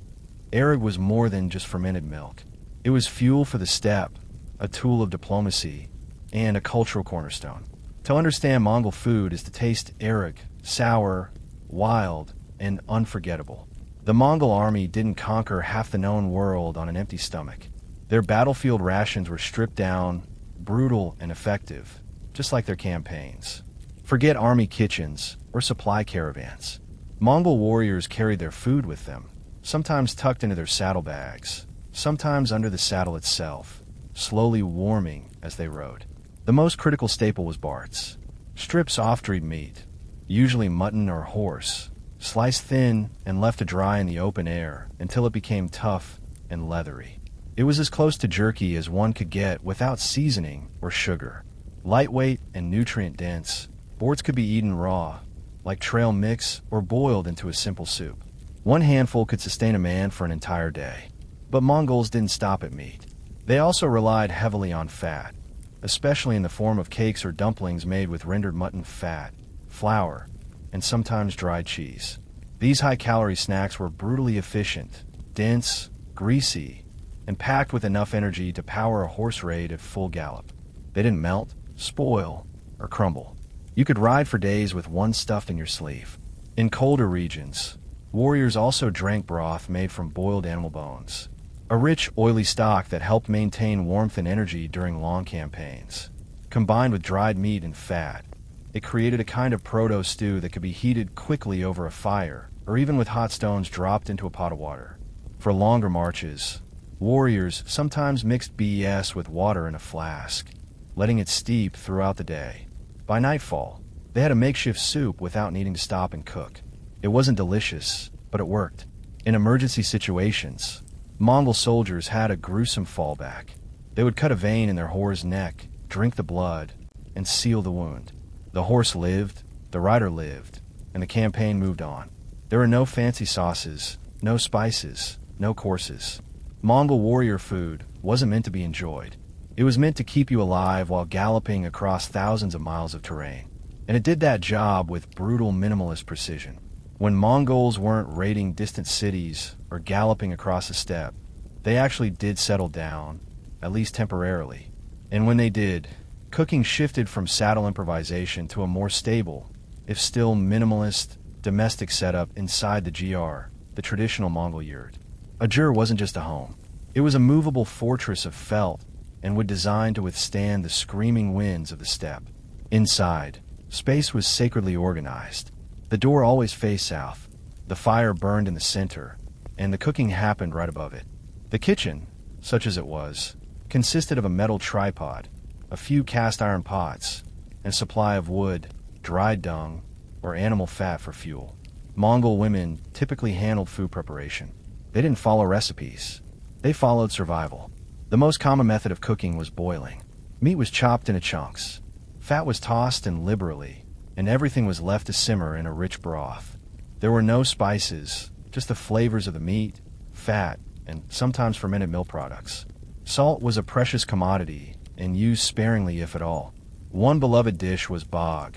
arag was more than just fermented milk. It was fuel for the steppe, a tool of diplomacy, and a cultural cornerstone. To understand Mongol food is to taste arag, sour, wild, and unforgettable. The Mongol army didn't conquer half the known world on an empty stomach. Their battlefield rations were stripped down, brutal and effective, just like their campaigns. Forget army kitchens or supply caravans. Mongol warriors carried their food with them, sometimes tucked into their saddlebags, sometimes under the saddle itself, slowly warming as they rode. The most critical staple was barts, strips off-dreed meat, usually mutton or horse, sliced thin and left to dry in the open air until it became tough and leathery. It was as close to jerky as one could get without seasoning or sugar. Lightweight and nutrient-dense, barts could be eaten raw, like trail mix, or boiled into a simple soup. One handful could sustain a man for an entire day. But Mongols didn't stop at meat. They also relied heavily on fat, especially in the form of cakes or dumplings made with rendered mutton fat, flour, and sometimes dried cheese. These high-calorie snacks were brutally efficient, dense, greasy, and packed with enough energy to power a horse raid at full gallop. They didn't melt, spoil, or crumble. You could ride for days with one stuffed in your sleeve. In colder regions, warriors also drank broth made from boiled animal bones, a rich, oily stock that helped maintain warmth and energy during long campaigns. Combined with dried meat and fat, it created a kind of proto-stew that could be heated quickly over a fire, or even with hot stones dropped into a pot of water. For longer marches, warriors sometimes mixed BS with water in a flask, letting it steep throughout the day. By nightfall, they had a makeshift soup without needing to stop and cook. It wasn't delicious, but it worked. In emergency situations, Mongol soldiers had a gruesome fallback. They would cut a vein in their horse's neck, drink the blood, and seal the wound. The horse lived, the rider lived, and the campaign moved on. There were no fancy sauces, No spices, no courses. Mongol warrior food wasn't meant to be enjoyed. It was meant to keep you alive while galloping across thousands of miles of terrain. And it did that job with brutal minimalist precision. When Mongols weren't raiding distant cities or galloping across a steppe, they actually did settle down, at least temporarily. And when they did, cooking shifted from saddle improvisation to a more stable, if still minimalist, domestic setup inside the GR, the traditional Mongol yurt. A jur wasn't just a home. It was a movable fortress of felt and was designed to withstand the screaming winds of the steppe. Inside, space was sacredly organized. The door always faced south, the fire burned in the center, and the cooking happened right above it. The kitchen, such as it was, consisted of a metal tripod, a few cast iron pots, and a supply of wood, dried dung, or animal fat for fuel. Mongol women typically handled food preparation. They didn't follow recipes. They followed survival. The most common method of cooking was boiling. Meat was chopped into chunks. Fat was tossed in liberally, and everything was left to simmer in a rich broth. There were no spices, just the flavors of the meat, fat, and sometimes fermented milk products. Salt was a precious commodity and used sparingly if at all. One beloved dish was bog,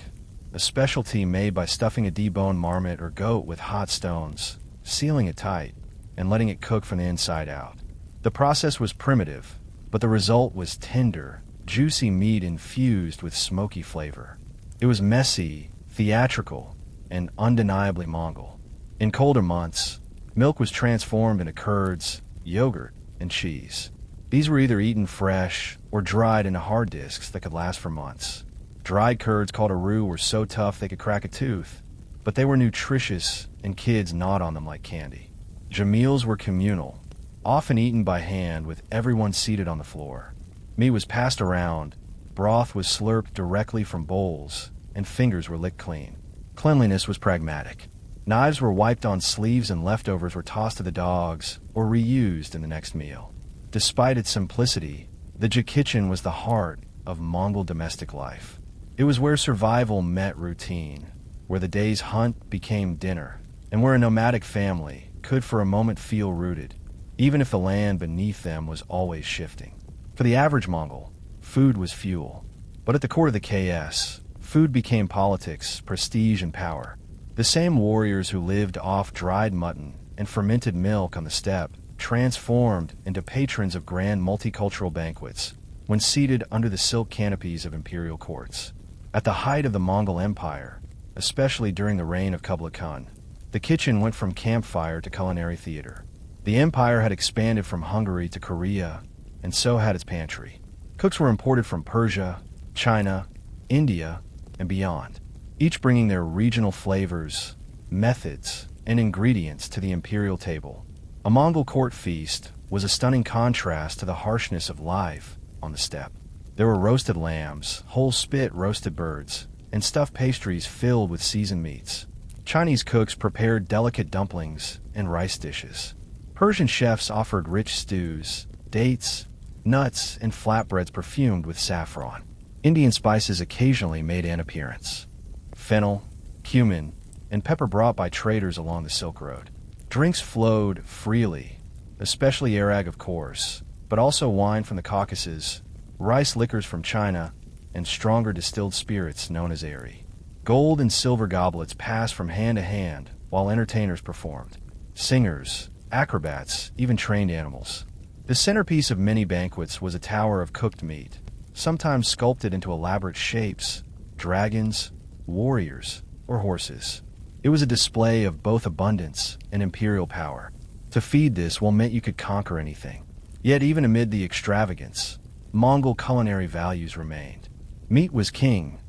a specialty made by stuffing a deboned marmot or goat with hot stones, sealing it tight, and letting it cook from the inside out. The process was primitive, but the result was tender, juicy meat infused with smoky flavor. It was messy, theatrical, and undeniably Mongol. In colder months, milk was transformed into curds, yogurt, and cheese. These were either eaten fresh or dried into hard disks that could last for months. Dried curds called a roux were so tough they could crack a tooth, but they were nutritious and kids gnawed on them like candy. Meals were communal, often eaten by hand with everyone seated on the floor. Meat was passed around, broth was slurped directly from bowls, and fingers were licked clean. Cleanliness was pragmatic. Knives were wiped on sleeves and leftovers were tossed to the dogs or reused in the next meal. Despite its simplicity, the kitchen was the heart of Mongol domestic life. It was where survival met routine, where the day's hunt became dinner, and where a nomadic family could for a moment feel rooted, even if the land beneath them was always shifting. For the average Mongol, food was fuel. But at the core of the KS, food became politics, prestige, and power. The same warriors who lived off dried mutton and fermented milk on the steppe transformed into patrons of grand multicultural banquets when seated under the silk canopies of imperial courts. At the height of the Mongol Empire, especially during the reign of Kublai Khan, the kitchen went from campfire to culinary theater. The empire had expanded from Hungary to Korea, and so had its pantry. Cooks were imported from Persia, China, India, and beyond, each bringing their regional flavors, methods, and ingredients to the imperial table. A Mongol court feast was a stunning contrast to the harshness of life on the steppe. There were roasted lambs, whole spit roasted birds, and stuffed pastries filled with seasoned meats. Chinese cooks prepared delicate dumplings and rice dishes. Persian chefs offered rich stews, dates, nuts, and flatbreads perfumed with saffron. Indian spices occasionally made an appearance. Fennel, cumin, and pepper brought by traders along the Silk Road. Drinks flowed freely, especially arag of course, but also wine from the Caucasus, rice liquors from China, and stronger distilled spirits known as Eri. Gold and silver goblets passed from hand to hand while entertainers performed. Singers, acrobats, even trained animals. The centerpiece of many banquets was a tower of cooked meat, sometimes sculpted into elaborate shapes, dragons, warriors, or horses. It was a display of both abundance and imperial power. To feed this meant you could conquer anything. Yet even amid the extravagance, Mongol culinary values remained. Meat was king,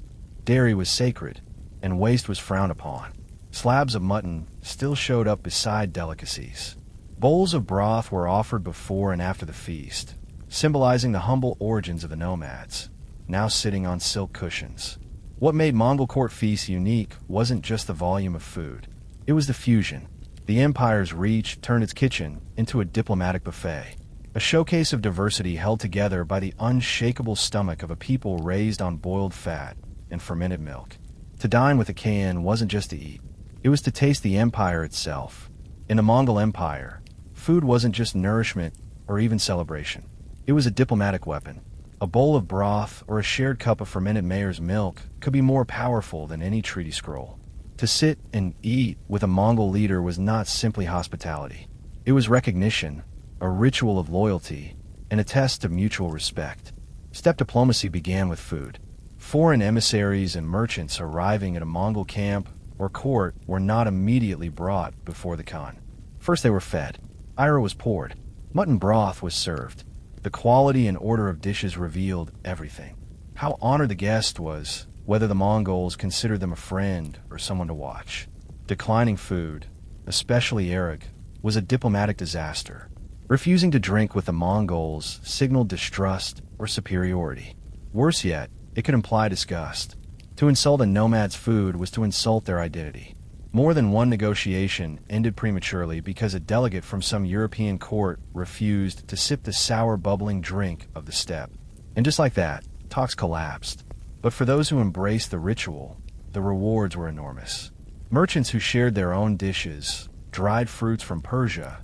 dairy was sacred, and waste was frowned upon. Slabs of mutton still showed up beside delicacies. Bowls of broth were offered before and after the feast, symbolizing the humble origins of the nomads, now sitting on silk cushions. What made Mongol court feasts unique wasn't just the volume of food. It was the fusion. The empire's reach turned its kitchen into a diplomatic buffet, a showcase of diversity held together by the unshakable stomach of a people raised on boiled fat and fermented milk. To dine with a KN wasn't just to eat. It was to taste the empire itself, In the Mongol Empire, food wasn't just nourishment or even celebration. It was a diplomatic weapon. A bowl of broth or a shared cup of fermented mare's milk could be more powerful than any treaty scroll. To sit and eat with a Mongol leader was not simply hospitality. It was recognition, a ritual of loyalty, and a test of mutual respect. Steppe diplomacy began with food. Foreign emissaries and merchants arriving at a Mongol camp or court were not immediately brought before the Khan. First they were fed. Ira was poured. Mutton broth was served. The quality and order of dishes revealed everything. How honored the guest was, whether the Mongols considered them a friend or someone to watch. Declining food, especially arag, was a diplomatic disaster. Refusing to drink with the Mongols signaled distrust or superiority. Worse yet, it could imply disgust. To insult a nomad's food was to insult their identity. More than one negotiation ended prematurely because a delegate from some European court refused to sip the sour bubbling drink of the steppe. And just like that, talks collapsed. But for those who embraced the ritual, the rewards were enormous. Merchants who shared their own dishes, dried fruits from Persia,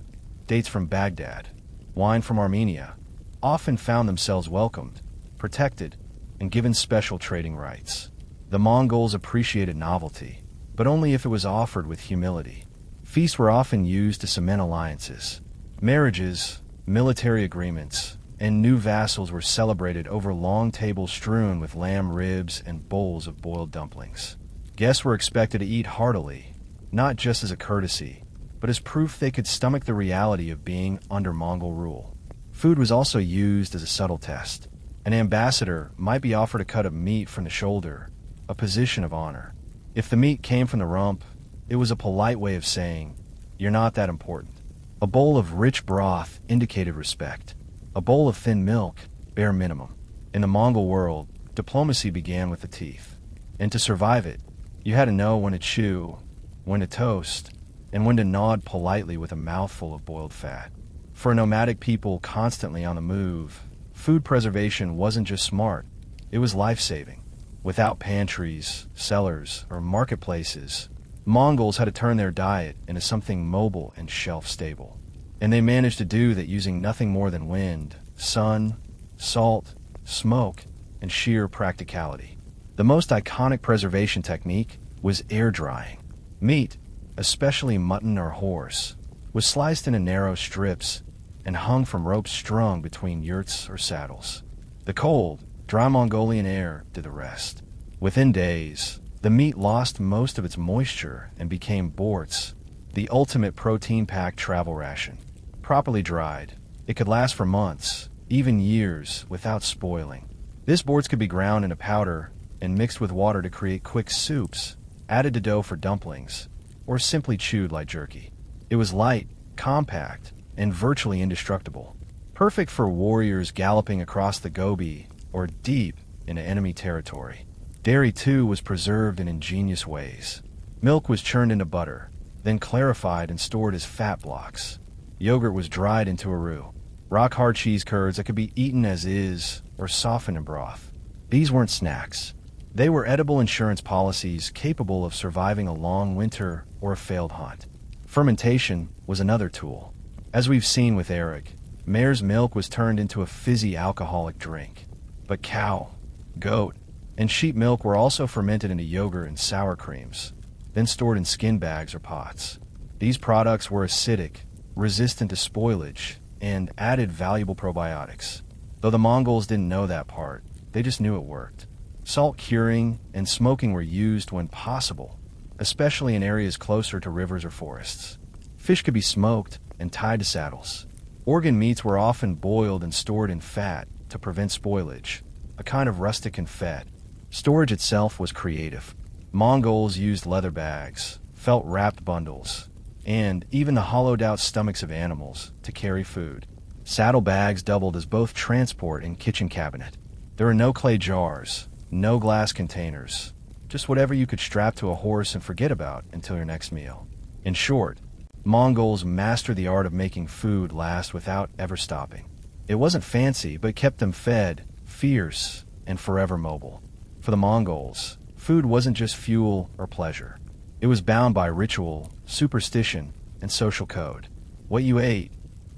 dates from Baghdad, wine from Armenia, often found themselves welcomed, protected, and given special trading rights. The Mongols appreciated novelty, but only if it was offered with humility. Feasts were often used to cement alliances. Marriages, military agreements, and new vassals were celebrated over long tables strewn with lamb ribs and bowls of boiled dumplings. Guests were expected to eat heartily, not just as a courtesy, but as proof they could stomach the reality of being under Mongol rule. Food was also used as a subtle test. An ambassador might be offered a cut of meat from the shoulder, a position of honor. If the meat came from the rump, it was a polite way of saying, "You're not that important." A bowl of rich broth indicated respect. A bowl of thin milk, bare minimum. In the Mongol world, diplomacy began with the teeth. And to survive it, you had to know when to chew, when to toast, and when to nod politely with a mouthful of boiled fat. For a nomadic people constantly on the move, food preservation wasn't just smart, it was life-saving. Without pantries, cellars, or marketplaces, Mongols had to turn their diet into something mobile and shelf-stable. And they managed to do that using nothing more than wind, sun, salt, smoke, and sheer practicality. The most iconic preservation technique was air drying. Meat, especially mutton or horse, was sliced into narrow strips and hung from ropes strung between yurts or saddles. The cold, dry Mongolian air did the rest. Within days, the meat lost most of its moisture and became borts, the ultimate protein-packed travel ration. Properly dried, it could last for months, even years, without spoiling. This borts could be ground into powder and mixed with water to create quick soups, added to dough for dumplings, or simply chewed like jerky. It was light, compact, and virtually indestructible, perfect for warriors galloping across the Gobi or deep into enemy territory. Dairy, too, was preserved in ingenious ways. Milk was churned into butter, then clarified and stored as fat blocks. Yogurt was dried into a roux. Rock-hard cheese curds that could be eaten as is or softened in broth. These weren't snacks. They were edible insurance policies capable of surviving a long winter or a failed hunt. Fermentation was another tool. As we've seen with arag, mare's milk was turned into a fizzy alcoholic drink. But cow, goat, and sheep milk were also fermented into yogurt and sour creams, then stored in skin bags or pots. These products were acidic, resistant to spoilage, and added valuable probiotics. Though the Mongols didn't know that part, they just knew it worked. Salt curing and smoking were used when possible, especially in areas closer to rivers or forests. Fish could be smoked and tied to saddles. Organ meats were often boiled and stored in fat to prevent spoilage, a kind of rustic confit. Storage itself was creative. Mongols used leather bags, felt-wrapped bundles, and even the hollowed-out stomachs of animals to carry food. Saddlebags doubled as both transport and kitchen cabinet. There were no clay jars, no glass containers, just whatever you could strap to a horse and forget about until your next meal. In short, Mongols mastered the art of making food last without ever stopping. It wasn't fancy, but kept them fed, fierce, and forever mobile. For the Mongols, food wasn't just fuel or pleasure. It was bound by ritual, superstition, and and social code. What you ate,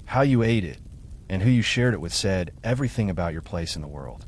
how you ate it, and who you shared it with said everything about your place in the world.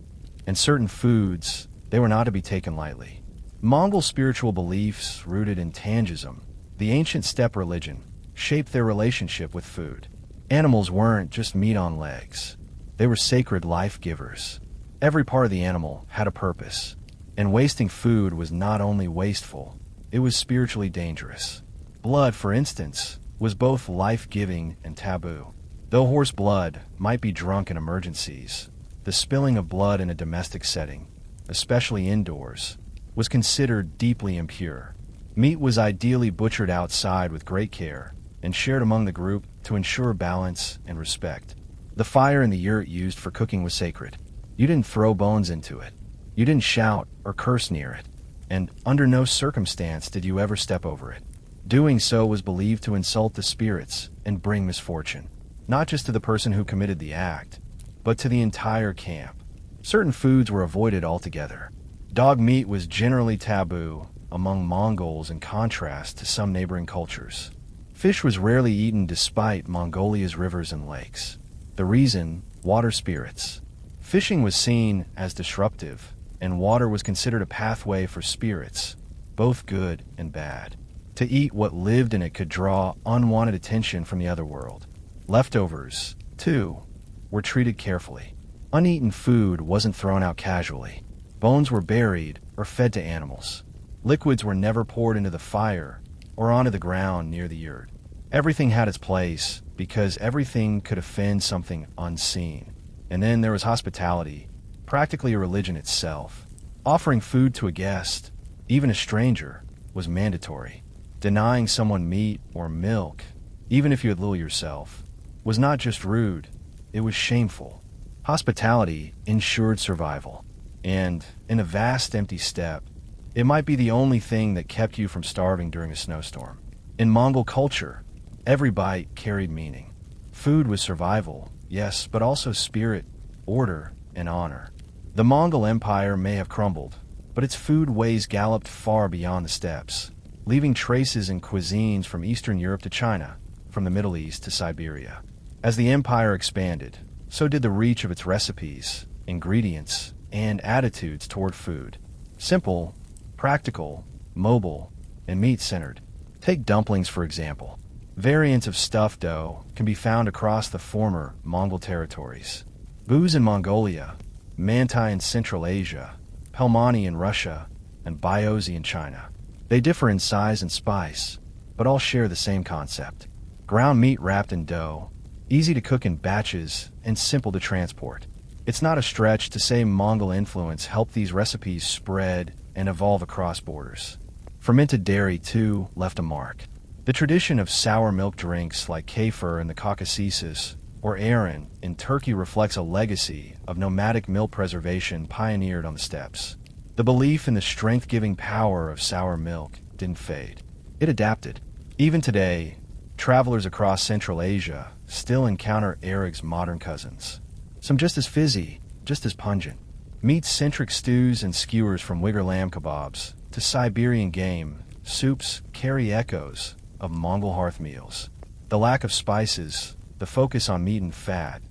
And certain foods, they were not to be taken lightly. Mongol spiritual beliefs rooted in Tangism, the ancient steppe religion, shaped their relationship with food. Animals weren't just meat on legs. They were sacred life givers. Every part of the animal had a purpose, and wasting food was not only wasteful, it was spiritually dangerous. Blood, for instance, was both life-giving and taboo. Though horse blood might be drunk in emergencies, the spilling of blood in a domestic setting, especially indoors, was considered deeply impure. Meat was ideally butchered outside with great care and shared among the group to ensure balance and respect. The fire in the yurt used for cooking was sacred. You didn't throw bones into it. You didn't shout or curse near it. And under no circumstance did you ever step over it. Doing so was believed to insult the spirits and bring misfortune, not just to the person who committed the act, but to the entire camp. Certain foods were avoided altogether. Dog meat was generally taboo among Mongols in contrast to some neighboring cultures. Fish was rarely eaten despite Mongolia's rivers and lakes. The reason? Water spirits. Fishing was seen as disruptive, and water was considered a pathway for spirits, both good and bad. To eat what lived in it could draw unwanted attention from the other world. Leftovers, too, were treated carefully. Uneaten food wasn't thrown out casually. Bones were buried or fed to animals. Liquids were never poured into the fire or onto the ground near the yurt. Everything had its place because everything could offend something unseen. And then there was hospitality, practically a religion itself. Offering food to a guest, even a stranger, was mandatory. Denying someone meat or milk, even if you had little yourself, was not just rude, it was shameful. Hospitality ensured survival. And in a vast empty steppe, it might be the only thing that kept you from starving during a snowstorm. In Mongol culture, every bite carried meaning. Food was survival, yes, but also spirit, order, and honor. The Mongol Empire may have crumbled, but its food ways galloped far beyond the steppes, leaving traces in cuisines from Eastern Europe to China, from the Middle East to Siberia. As the empire expanded, so did the reach of its recipes, ingredients, and attitudes toward food. Simple, practical, mobile, and meat-centered. Take dumplings, for example. Variants of stuffed dough can be found across the former Mongol territories. Buz in Mongolia, Mantai in Central Asia, Pelmani in Russia, and Byozi in China. They differ in size and spice, but all share the same concept. Ground meat wrapped in dough, easy to cook in batches, and simple to transport. It's not a stretch to say Mongol influence helped these recipes spread and evolve across borders. Fermented dairy, too, left a mark. The tradition of sour milk drinks like kefir in the Caucasus or ayran in Turkey reflects a legacy of nomadic milk preservation pioneered on the steppes. The belief in the strength-giving power of sour milk didn't fade. It adapted. Even today, travelers across Central Asia still encounter Arig's modern cousins. Some just as fizzy, just as pungent. Meat-centric stews and skewers from Uyghur lamb kebabs to Siberian game, soups carry echoes of Mongol hearth meals. The lack of spices, the focus on meat and fat,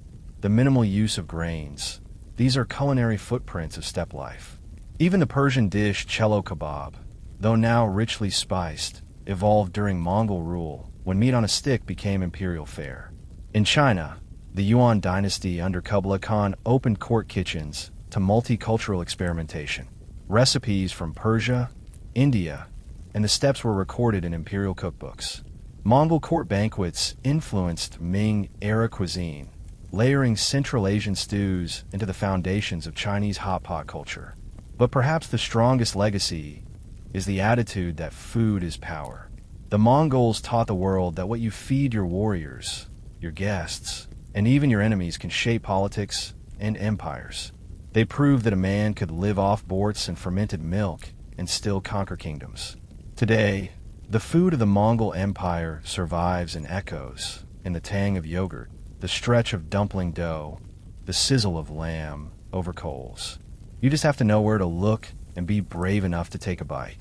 the minimal use of grains, these are culinary footprints of steppe life. Even the Persian dish cello kebab, though now richly spiced, evolved during Mongol rule when meat on a stick became imperial fare. In China, the Yuan dynasty under Kublai Khan opened court kitchens to multicultural experimentation. Recipes from Persia, India, and the steppes were recorded in imperial cookbooks. Mongol court banquets influenced Ming-era cuisine, layering Central Asian stews into the foundations of Chinese hot pot culture. But perhaps the strongest legacy is the attitude that food is power. The Mongols taught the world that what you feed your warriors, your guests, and even your enemies can shape politics and empires. They proved that a man could live off borts and fermented milk and still conquer kingdoms. Today, the food of the Mongol Empire survives and echoes in the tang of yogurt, the stretch of dumpling dough, the sizzle of lamb over coals. You just have to know where to look and be brave enough to take a bite.